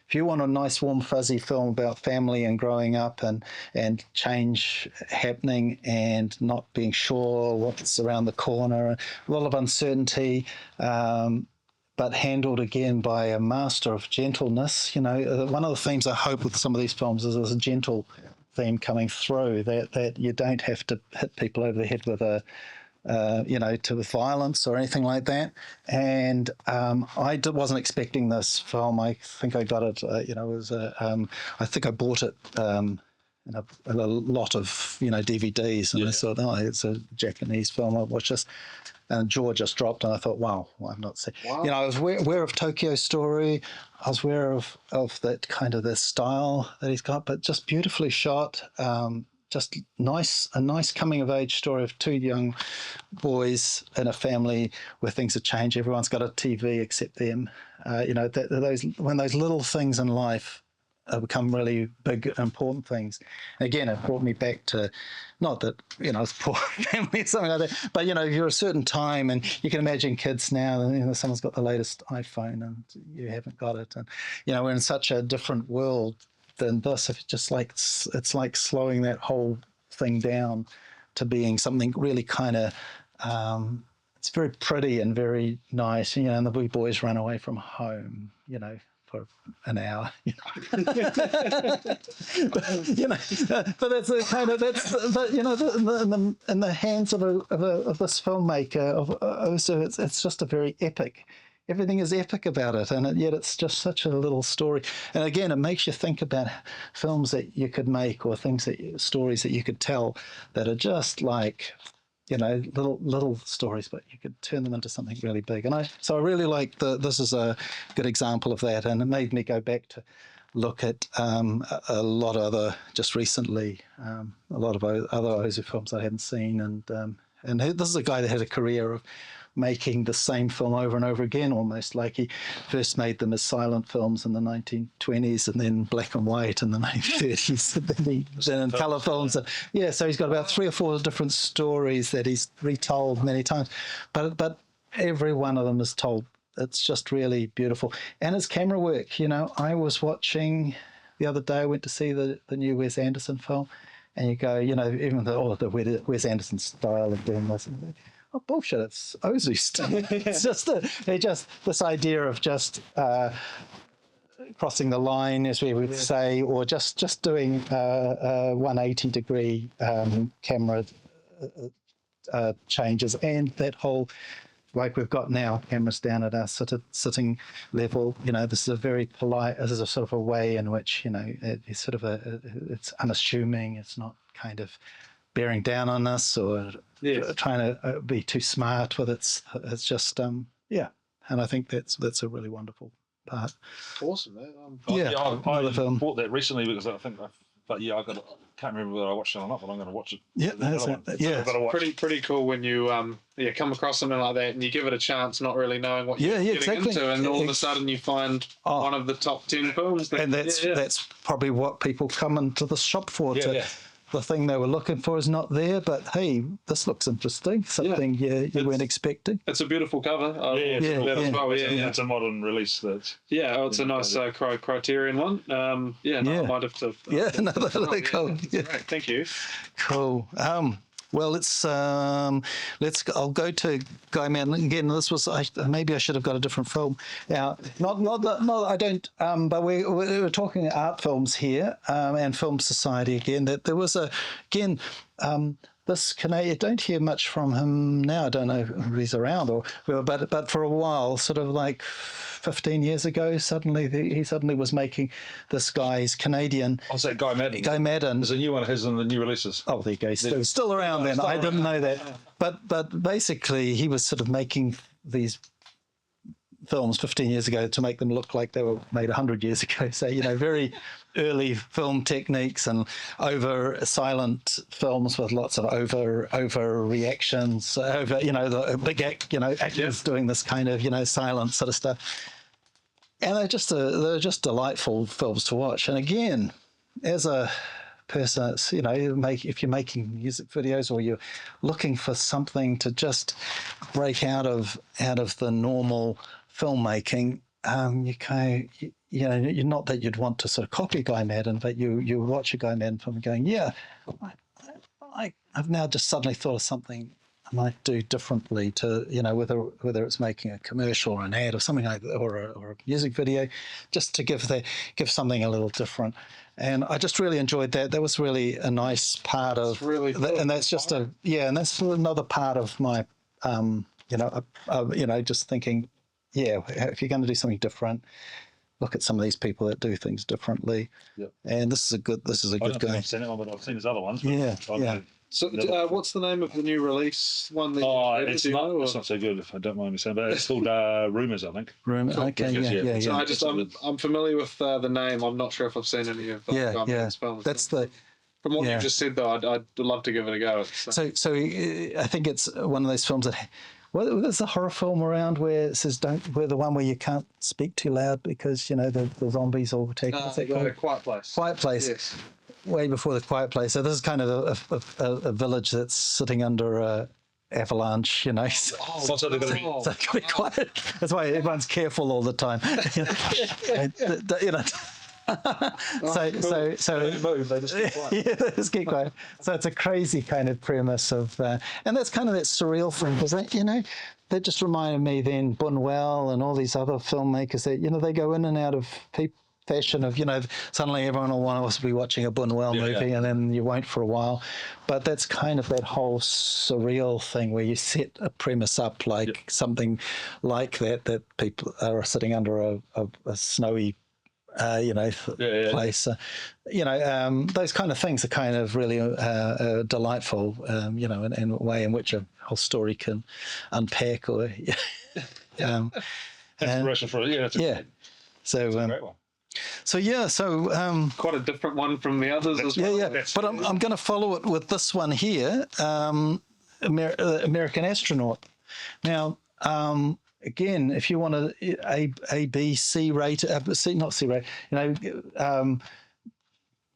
If you want a nice warm fuzzy film about family and growing up and change happening and not being sure what's around the corner, a lot of uncertainty, but handled again by a master of gentleness. One of the themes I hope with some of these films is there's a gentle theme coming through, that you don't have to hit people over the head with with violence or anything like that. And I wasn't expecting this film. I think I got it, I think I bought it in a lot of, DVDs, and I thought, it's a Japanese film. I watched this, and jaw just dropped, and I thought, wow, I've not seen. Wow. I was aware of Tokyo Story. I was aware of that kind of the style that he's got, but just beautifully shot. Just a nice coming of age story of two young boys in a family where things have changed. Everyone's got a TV except them. When those little things in life become really big, important things. Again, it brought me back to, not that, it's poor family or something like that, but, you're a certain time, and you can imagine kids now, and, someone's got the latest iPhone and you haven't got it. And, we're in such a different world than this. It's like slowing that whole thing down to being something really kind of, it's very pretty and very nice, and the wee boys run away from home, for an hour, but that's a kind of, in the hands of this filmmaker, so it's just a very epic. Everything is epic about it, and yet it's just such a little story. And again, it makes you think about films that you could make, or stories that you could tell that are just like, little stories, but you could turn them into something really big. And so I really like this is a good example of that, and it made me go back to look at a lot of other, just recently, a lot of other Ozu films I hadn't seen, and this is a guy that had a career of making the same film over and over again, almost like he first made them as silent films in the 1920s, and then black and white in the 1930s, and then in colour films. So he's got about 3 or 4 different stories that he's retold many times, but every one of them is told. It's just really beautiful. And his camera work, I was watching the other day, I went to see the new Wes Anderson film, and you go, even the Wes Anderson style of doing this, oh, bullshit, it's Ozu stuff. It's just this idea of just crossing the line, as we would say, or just doing a 180-degree camera changes, and that whole, like we've got now, cameras down at our sitting level. This is a very polite, this is a sort of a way in which, it's sort of it's unassuming. It's not kind of bearing down on us or trying to be too smart with it. It's just, and I think that's a really wonderful part. Awesome, man. Yeah, I another film. bought that recently because I think, but yeah, can't remember whether I watched it or not, but I'm going to watch it. Yeah, There's that's another it. one. Yeah. I've got to watch. Pretty cool when you come across something like that and you give it a chance, not really knowing what you're getting exactly. into, and all of a sudden you find one of the top 10 films. And that's probably what people come into the shop for. The thing they were looking for is not there, but hey, this looks interesting. Something you weren't expecting. It's a beautiful cover. It's a modern release. It's a nice Criterion one. I might have to. Another cool. Yeah. Great, thank you. Cool. Well, I'll go to Guy Madden again. This was maybe I should have got a different film. Now, not I don't. But we were talking art films here and Film Society again. That there was this Canadian. Don't hear much from him now. I don't know if he's around but for a while, sort of like 15 years ago, he suddenly was making this guy's Canadian. I'll say Guy Madden. Guy Madden. There's a new one of his in the new releases. Oh, there you go. Still around then. I didn't know that. But basically, he was sort of making these films 15 years ago to make them look like they were made 100 years ago. So, very early film techniques and over silent films with lots of over reactions, the big actors doing this kind of, silent sort of stuff. And they're just delightful films to watch. And again, as a person, if you're making music videos or you're looking for something to just break out of the normal filmmaking, you're not that you'd want to sort of copy Guy Madden, but you watch a Guy Madden film and going, I've now just suddenly thought of something I might do differently to, whether it's making a commercial or an ad or something like that, or a music video, just to give something a little different. And I just really enjoyed that. That was really a nice part of, really cool. And that's just and that's another part of my, just thinking, if you're going to do something different, look at some of these people that do things differently. Yep. And this is a good guy. I've seen it, but I've seen his other ones. So, what's the name of the new release one? It's not so good, if I don't mind me saying, but it's called Rumours, I think. Rumours, okay, yeah. So I'm familiar with the name. I'm not sure if I've seen any of films. That's from what you just said, though, I'd love to give it a go. So I think it's one of those films that. Well, there's a horror film around where it says where the one where you can't speak too loud because the zombies all take. What's that called? Quiet Place. Quiet Place. Yes. Way before the Quiet Place. So this is kind of a village that's sitting under a avalanche. So they've got to be. So they've got to be quiet. That's why everyone's careful all the time. So move, they just keep quiet. they just keep quiet. So it's a crazy kind of premise of, and that's kind of that surreal thing, because that just reminded me then Bunwell and all these other filmmakers that they go in and out of fashion of suddenly everyone will want to be watching a Bunwell movie and then you won't for a while, but that's kind of that whole surreal thing where you set a premise up like something like that people are sitting under a snowy place. Those kind of things are kind of really delightful, and a way in which a whole story can unpack or. Inspiration for it, So. Great one. So quite a different one from the others as well. Yeah. But I'm going to follow it with this one here, American Astronaut. Now. Again, if you want a B, C rate, not C rate,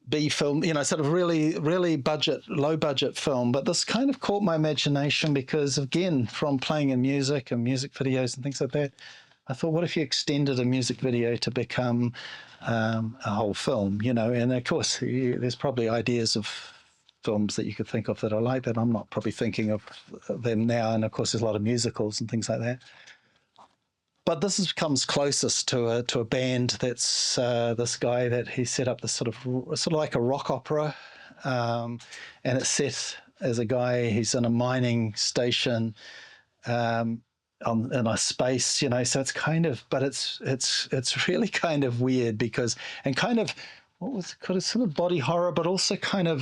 B film, sort of really, really low budget film. But this kind of caught my imagination because, again, from playing in music and music videos and things like that, I thought, what if you extended a music video to become a whole film, And of course, there's probably ideas of films that you could think of that are like that. I'm not probably thinking of them now. And of course, there's a lot of musicals and things like that. But this comes closest to a band that's this guy that he set up this sort of like a rock opera, and it's set as a guy. He's in a mining station, in a space, So it's kind of, but it's really kind of weird because kind of. What was it called? Sort of body horror, but also kind of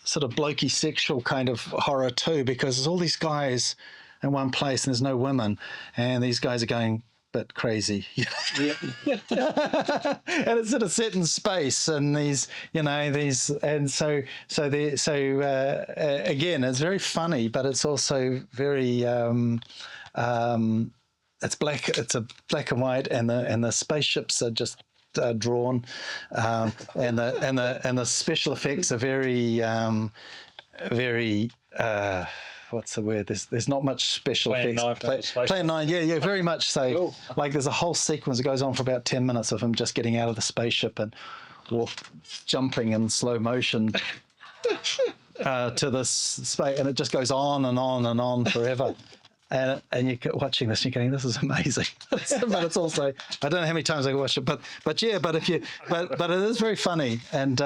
sort of blokey sexual kind of horror too, because there's all these guys in one place and there's no women, and these guys are going bit crazy. Yeah. And it's sort of set in space, and again, it's very funny, but it's also very it's black. It's a black and white, and the spaceships are just drawn, and the special effects are very very. What's the word? There's not much special effects. Plan 9, yeah, very much so. Cool. Like there's a whole sequence that goes on for about 10 minutes of him just getting out of the spaceship and jumping in slow motion to this space, and it just goes on and on and on forever. And you're watching this and you're going, this is amazing. But it's also, I don't know how many times I watched it, but it is very funny. And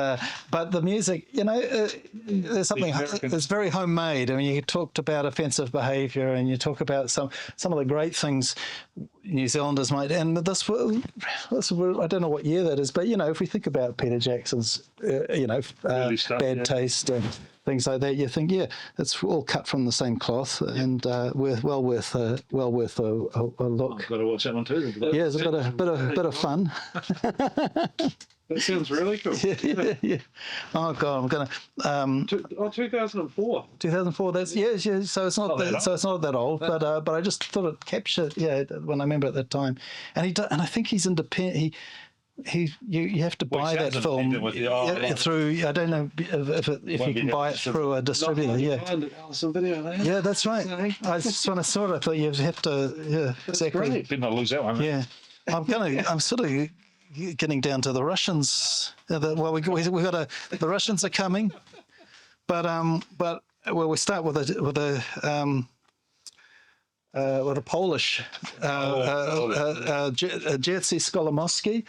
but the music, there's something it's very homemade. I mean, you talked about offensive behaviour, and you talk about some of the great things New Zealanders might. And this I don't know what year that is, but if we think about Peter Jackson's, Bad Taste and things like that, you think, it's all cut from the same cloth, and well worth a look. I've got to watch that one too. Yeah, it's got a bit of fun. That sounds really cool. Yeah. Oh God, I'm gonna. 2004. 2004. That's yeah. So it's not that old, but I just thought it captured. Yeah, when I remember at that time, and I think he's independent. You have to buy that film through. I don't know if you can buy it through a distributor. Videoland. Yeah, that's right. When I saw it, I thought you have to. Yeah, exactly. Great. Did not lose that one. Yeah, I'm sort of getting down to the Russians. We got the Russians are coming, but we start with a Polish Jerzy Skolimowski.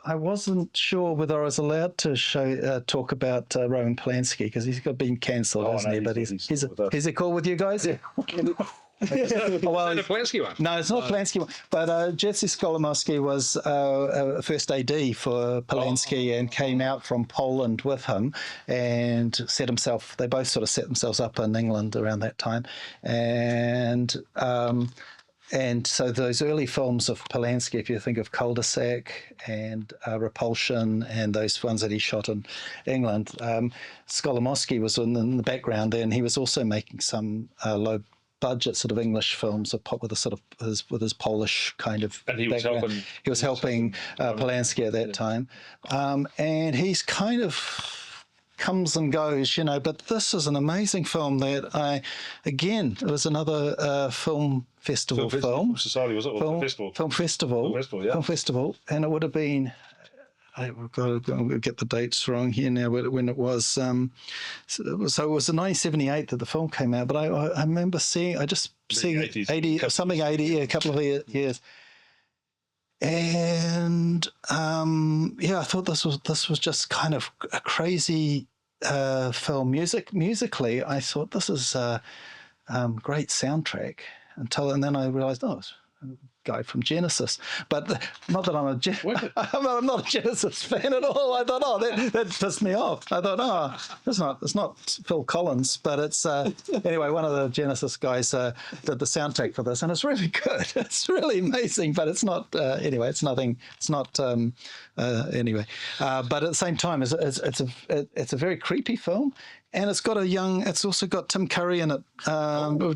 I wasn't sure whether I was allowed to talk about Roman Polanski because he's been cancelled, hasn't he? But is he cool with you guys? Yeah. Is that a Polanski one? No, it's not Polanski one. But Jerzy Skolimowski was first AD for Polanski and came out from Poland with him and they both sort of set themselves up in England around that time. And so those early films of Polanski, if you think of Cul-de-sac and Repulsion and those ones that he shot in England, Skolimowski was in the background there, and he was also making some low budget sort of English films with a sort of his Polish kind of background. He was helping Polanski at that time, and he's kind of comes and goes, but this is an amazing film that it was another film festival film. Society, was it? Or festival? Film festival. Film festival, and it would have been. I've got to get the dates wrong here now, but when it was, so it was in 1978 that the film came out. But I remember seeing 80 or something, 80, a couple of years, and I thought this was just kind of a crazy film. Musically, I thought this is a great soundtrack and then I realised, it's guy from Genesis, but not that I'm not a Genesis fan at all. I thought, that pissed me off. I thought, it's not Phil Collins, but it's anyway. One of the Genesis guys did the soundtrack for this, and it's really good. It's really amazing, but it's not. Anyway, it's nothing. It's not. Anyway, but at the same time, it's a very creepy film. And it's also got Tim Curry in it.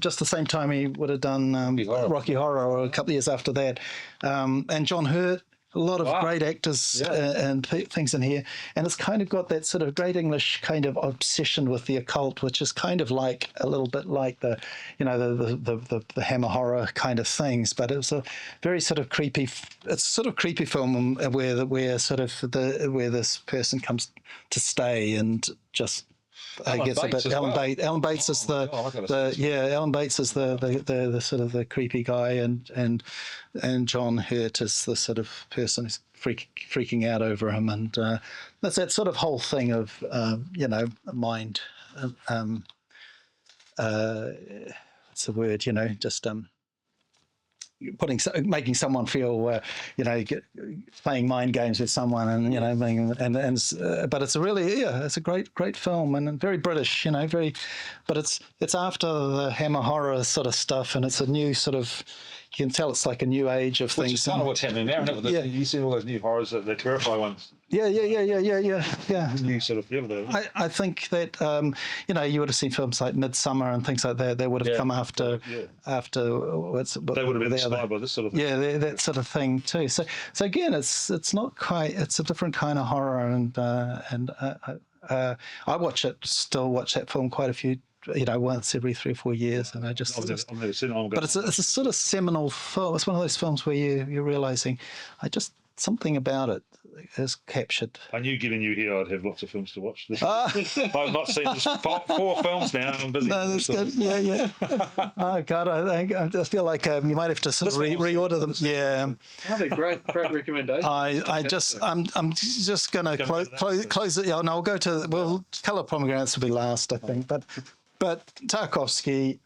Just the same time he would have done Rocky Horror, or a couple of years after that. And John Hurt, a lot of great actors and things in here. And it's kind of got that sort of great English kind of obsession with the occult, which is kind of like a little bit like the Hammer horror kind of things. But it's a very sort of creepy. It's sort of creepy film where this person comes to stay and just. Gets a bit. Alan Bates is Alan Bates is the sort of the creepy guy, and John Hurt is the sort of person who's freaking out over him, and that's that sort of whole thing of mind. What's the word? Just making someone feel, playing mind games with someone, and but it's it's a great film and very British, but it's after the Hammer horror sort of stuff, and it's a new sort of, can tell it's like a new age of Which things. is kind of what's happening now, isn't it? Yeah. You see all those new horrors, the terrifying ones. Yeah. New sort of feel there. I think that you would have seen films like Midsummer and things like that. They would have come after what's They would have been inspired by this sort of thing. Yeah, that sort of thing too. So again, it's not quite. It's a different kind of horror, and I still watch that film quite a few. Once every 3 or 4 years, and I just. I've never seen it. But it's a sort of seminal film. It's one of those films where you're realizing, something about it is captured. I knew given you here, I'd have lots of films to watch. I've not seen this 4 films now. I'm busy. No, that's good. Yeah. Oh God, I just feel like you might have to sort of reorder them. Yeah. Oh, they're great recommendation. I'm just going to close it. Yeah, no, I'll go to Colour Pomegranates will be last, I think, But Tarkovsky,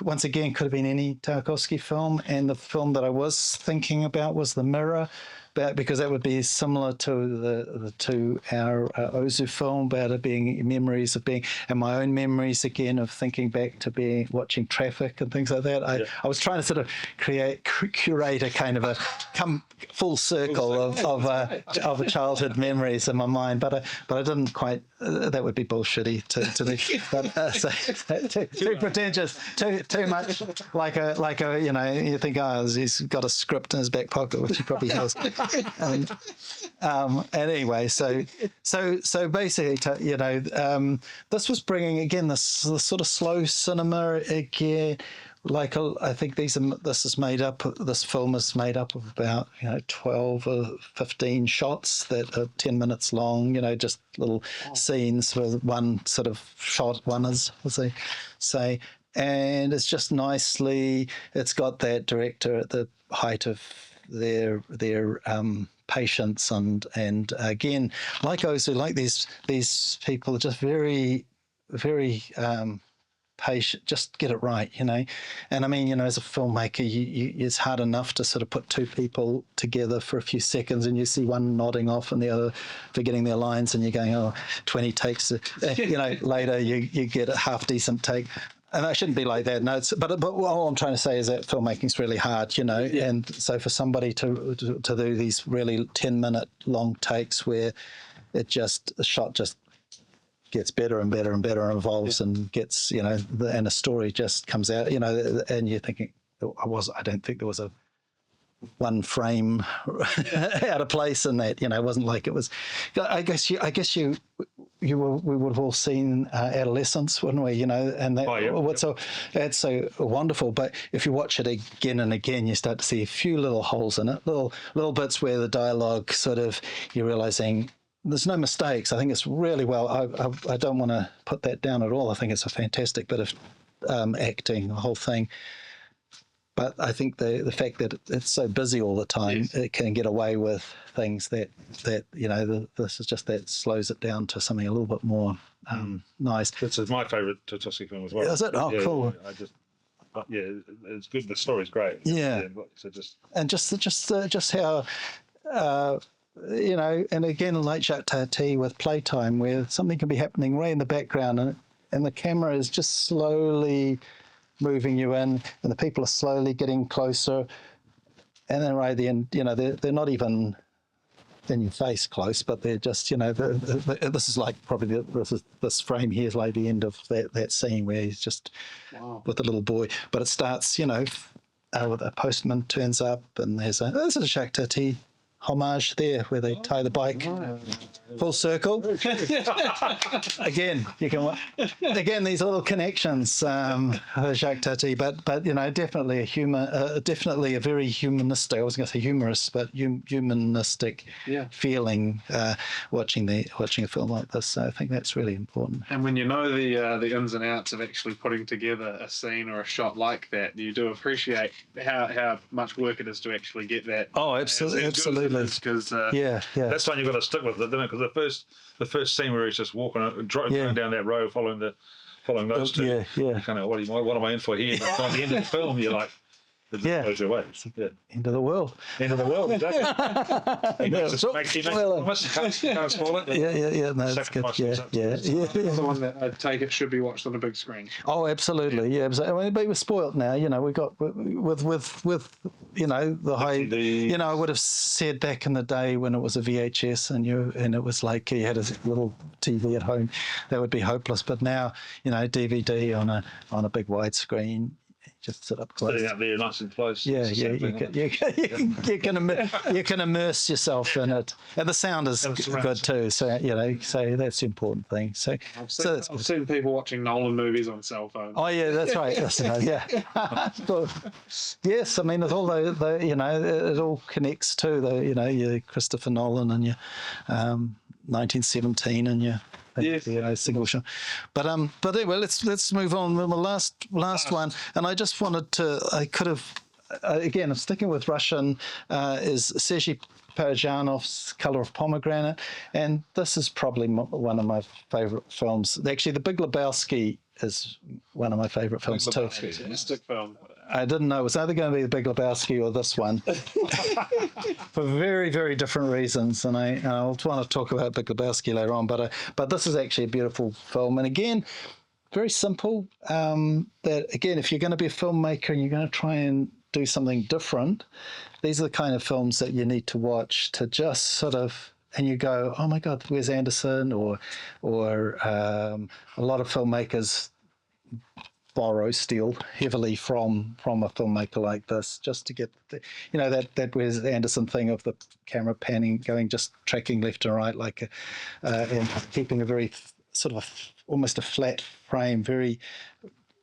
once again, could have been any Tarkovsky film. And the film that I was thinking about was The Mirror, because that would be similar to the 2-hour Ozu film about it being memories of being, and my own memories again of thinking back to watching Traffic and things like that. I was trying to sort of curate a kind of a full circle of childhood memories in my mind, but I didn't quite. That would be bullshitty to do. But too pretentious, too much like a you think he's got a script in his back pocket, which he probably has. And anyway, so basically, this was bringing again this sort of slow cinema again. I think this film is made up of about 12 or 15 shots that are 10 minutes long. Just little scenes with one sort of shot, as they say, and it's just nicely. It's got that director at the height of their patience and again, like Ozu, like these people are just very patient, just get it right, and I mean, as a filmmaker, it's hard enough to sort of put 2 people together for a few seconds and you see one nodding off and the other forgetting their lines and you're going 20 takes, later you get a half decent take. And that shouldn't be like that. No, but all I'm trying to say is that filmmaking's really hard, and so for somebody to do these really 10-minute long takes where the shot just gets better and better and better and evolves and gets, and a story just comes out, and you're thinking, I don't think there was a one frame out of place in that, it wasn't like it was. I guess we would have all seen Adolescence, wouldn't we? And that that's so wonderful. But if you watch it again and again, you start to see a few little holes in it, little bits where the dialogue sort of you're realizing there's no mistakes. I think it's really well. I don't want to put that down at all. I think it's a fantastic bit of acting, the whole thing. But I think the fact that it's so busy all the time, it can get away with things that this is just that slows it down to something a little bit more nice. This is my favourite Tarkovsky film as well. Is it? Oh, yeah, cool. It's good. The story's great. Yeah. So just how. And again, like Jacques Tati with Playtime, where something can be happening right in the background, and the camera is just slowly moving you in, and the people are slowly getting closer, and then right at the end, they're not even in your face close, but they're just, this is like probably this frame here is like the end of that scene where he's just with the little boy, but it starts, with a postman turns up, and there's a Jacques Tati homage there where they tie the bike full circle. Again, these little connections, Jacques Tati, but definitely definitely a very humanistic. I was going to say humorous, but humanistic feeling watching a film like this. So I think that's really important. And when you know the ins and outs of actually putting together a scene or a shot like that, you do appreciate how much work it is to actually get that. Oh, absolutely. Because that's one you've got to stick with, because the first scene where he's just walking down that road following those two. Yeah. You kind of what am I in for here? But by the end of the film, you're like, It just Yeah. goes your way. Yeah. End of the world. End of the world, exactly. He makes So- it, he makes well, it, can't spoil it. Yeah. No, it's good. Sacrifice Yeah. The one that I take it should be watched on a big screen. Oh, absolutely. Yeah. I mean, but we're spoiled now. You know, we got with you know the high. You know, I would have said back in the day when it was a VHS and it was like you had a little TV at home, that would be hopeless. But now, you know, DVD on a big widescreen. Just sit up close. Sitting out there nice and close. Yeah. You can immerse yourself in it, and the sound is good too. So you know, so that's the important thing. So I've seen people watching Nolan movies on cell phones. oh yeah, that's right. Yeah. Well, yes, I mean, with all the you know, it all connects to your Christopher Nolan and your 1917 and your. Yes. You know, single shot, but anyway, let's move on. The last one, and I just wanted to. I could have again. I'm sticking with Russian. Is Sergei Parajanov's Color of Pomegranate, and this is probably one of my favourite films. Actually, The Big Lebowski is one of my favourite films too. It's a mystic film. I didn't know it was either going to be The Big Lebowski or this one, for very, very different reasons. And I'll want to talk about Big Lebowski later on. But this is actually a beautiful film, and again, very simple. That again, if you're going to be a filmmaker and you're going to try and do something different, these are the kind of films that you need to watch to just sort of. And you go, oh my God, Wes Anderson, or a lot of filmmakers steal heavily from a filmmaker like this, just to get that Wes Anderson thing of the camera panning, going, just tracking left and right, like and keeping a very sort of almost a flat frame, very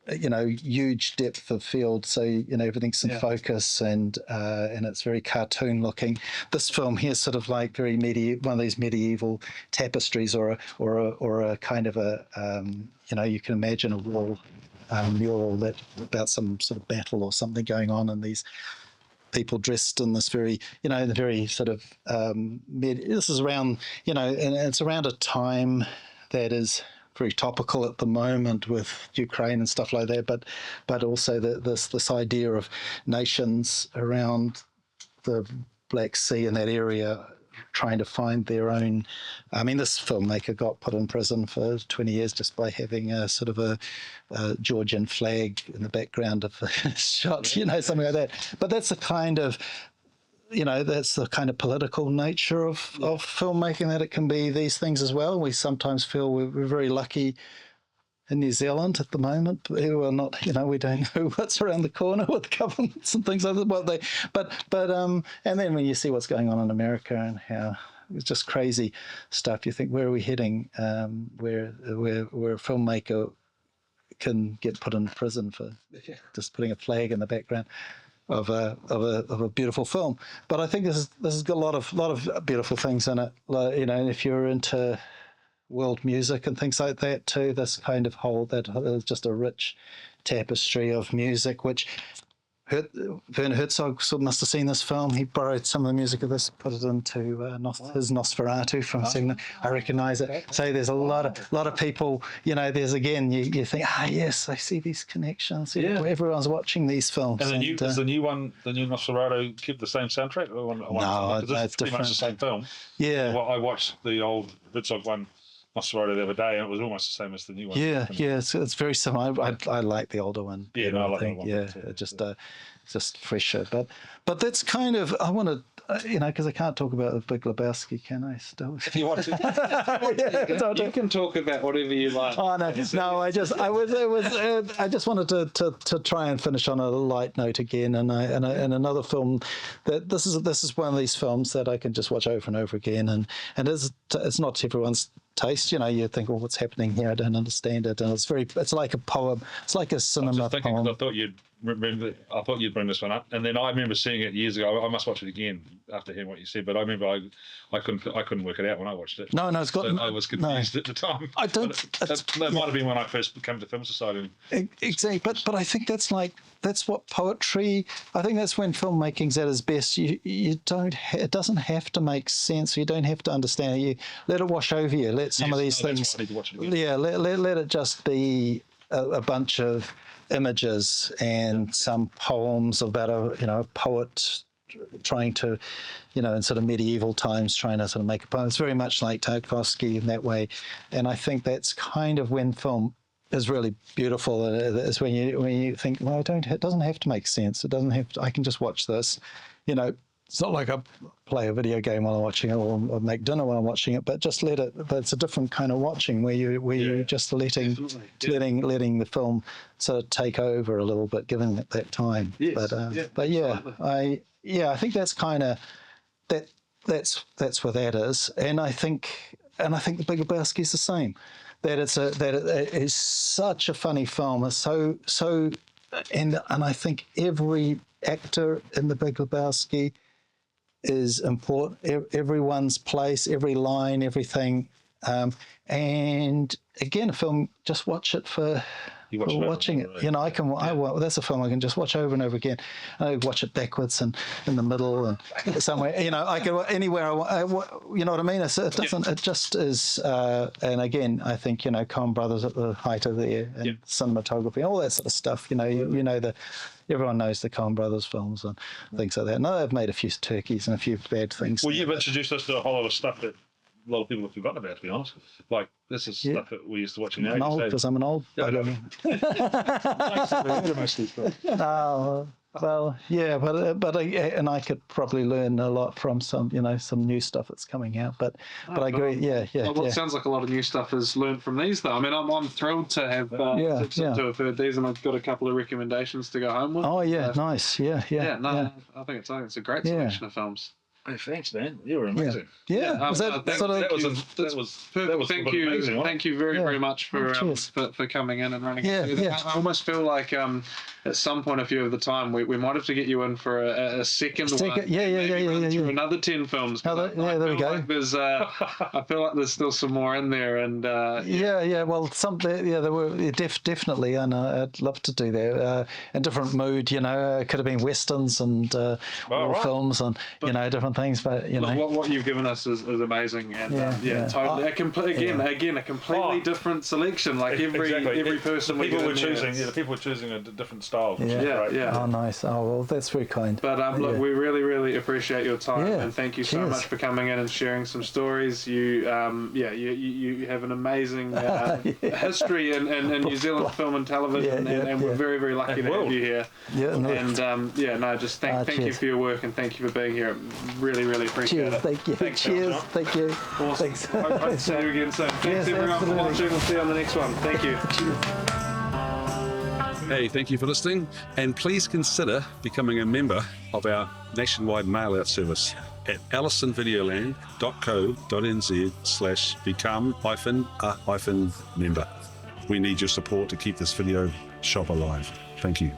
huge depth of field, so everything's in focus, and it's very cartoon looking. This film here is sort of like very one of these medieval tapestries, or a kind of a you can imagine a wall mural that about some sort of battle or something going on, and these people dressed in this very, the very sort of this is around, and it's around a time that is very topical at the moment with Ukraine and stuff like that, but also this idea of nations around the Black Sea in that area trying to find their own. I mean, this filmmaker got put in prison for 20 years just by having a sort of a Georgian flag in the background of the shots, something like that. But that's the kind of, that's the kind of political nature of filmmaking, that it can be these things as well. We sometimes feel we're very lucky in New Zealand at the moment. We're not, we don't know what's around the corner with governments and things like that. But and then when you see what's going on in America and how it's just crazy stuff, you think, where are we heading? Where a filmmaker can get put in prison for just putting a flag in the background of a beautiful film. But I think this has got a lot of beautiful things in it. And if you're into world music and things like that too, this kind of whole, that is just a rich tapestry of music, which Werner Herzog must have seen this film. He borrowed some of the music of this, put it into his Nosferatu from Sigma. I recognise it. So there's a lot of people. There's again, you think, yes, I see these connections. Everyone's watching these films. And the new one, the new Nosferatu, keep the same soundtrack? No, it's pretty much the same film. Yeah. Well, I watched the old Herzog one, Nosferatu, the other day, and it was almost the same as the new one. Yeah, it's very similar. I like the older one. Yeah, no, I like that one. Yeah, just fresher. But that's kind of, I want to, because I can't talk about the Big Lebowski, can I? Still, If you want to, you can talk about whatever you like. Oh no! I just wanted to try and finish on a light note again, and another film that this is one of these films that I can just watch over and over again, and it's not to everyone's taste. You think, well, what's happening here? I don't understand it, and it's like a poem. It's like a cinema poem. I thought you'd bring this one up, and then I remember seeing it years ago. I must watch it again after hearing what you said, but I remember I couldn't work it out when I watched it. No, it's got. So I was confused at the time. I don't. That might have been when I first came to Film Society. Exactly, but I think that's what poetry. I think that's when filmmaking's at its best. You don't. It doesn't have to make sense. You don't have to understand it. You let it wash over you. Let some of these things. That's why I need to watch it again. Yeah, let it just be a bunch of images and some poems about a poet trying to, in sort of medieval times, trying to sort of make a poem. It's very much like Tarkovsky in that way, and I think that's kind of when film is really beautiful. Is when you think, well, it doesn't have to make sense. It doesn't have to, I can just watch this. It's not like I play a video game while I'm watching it, or make dinner while I'm watching it, but just let it. But it's a different kind of watching where you're just letting the film sort of take over a little bit, giving it that time. Yes. But I think that's kind of that's where that is, and I think The Big Lebowski is the same. That it is such a funny film. It's so, and I think every actor in The Big Lebowski is important. Everyone's place, every line, everything. And again, a film, just watch it for watching it. Right? That's a film I can just watch over and over again. I watch it backwards and in the middle and somewhere. I can anywhere. You know what I mean? It doesn't. It just is. And again, I think Coen Brothers at the height of their cinematography, all that sort of stuff. Everyone knows the Coen Brothers films and things like that. No, they've made a few turkeys and a few bad things. Well, you've introduced us to a whole lot of stuff that a lot of people have forgotten about, to be honest. Like, this is stuff that we used to watch in the 80s. Because I'm an old bugger. Well, yeah, but I could probably learn a lot from some new stuff that's coming out. But I agree, Well, it sounds like a lot of new stuff is learned from these, though. I mean, I'm thrilled to have to have heard these, and I've got a couple of recommendations to go home with. Oh yeah, nice, I think it's a great selection of films. Oh, thanks, man. You were amazing. Yeah. That was perfect. Thank you. Amazing, thank you very much for coming in and running through that. I almost feel like at some point, a few of the time, we might have to get you in for a second one. Through another 10 films. There we go. I feel like there's still some more in there, and Well, there were definitely, and I'd love to do that. In different mood, it could have been westerns and war films and different things, but what you've given us is amazing, and totally. Again, a completely different selection. Like every person people were choosing a different style. Oh, nice. Oh, well, that's very kind. But look, we really, really appreciate your time, and thank you so much for coming in and sharing some stories. You have an amazing history in New Zealand film and television, and we're very, very lucky to have you here. Just thank you for your work, and thank you for being here. Really, really appreciate it. Thank you. Cheers. Thank you. Awesome. Thanks. Hope to see you again soon. Thanks everyone for watching. We'll see you on the next one. Thank you. Cheers. Hey, thank you for listening, and please consider becoming a member of our nationwide mail-out service at allisonvideoland.co.nz/become-a-member. We need your support to keep this video shop alive. Thank you.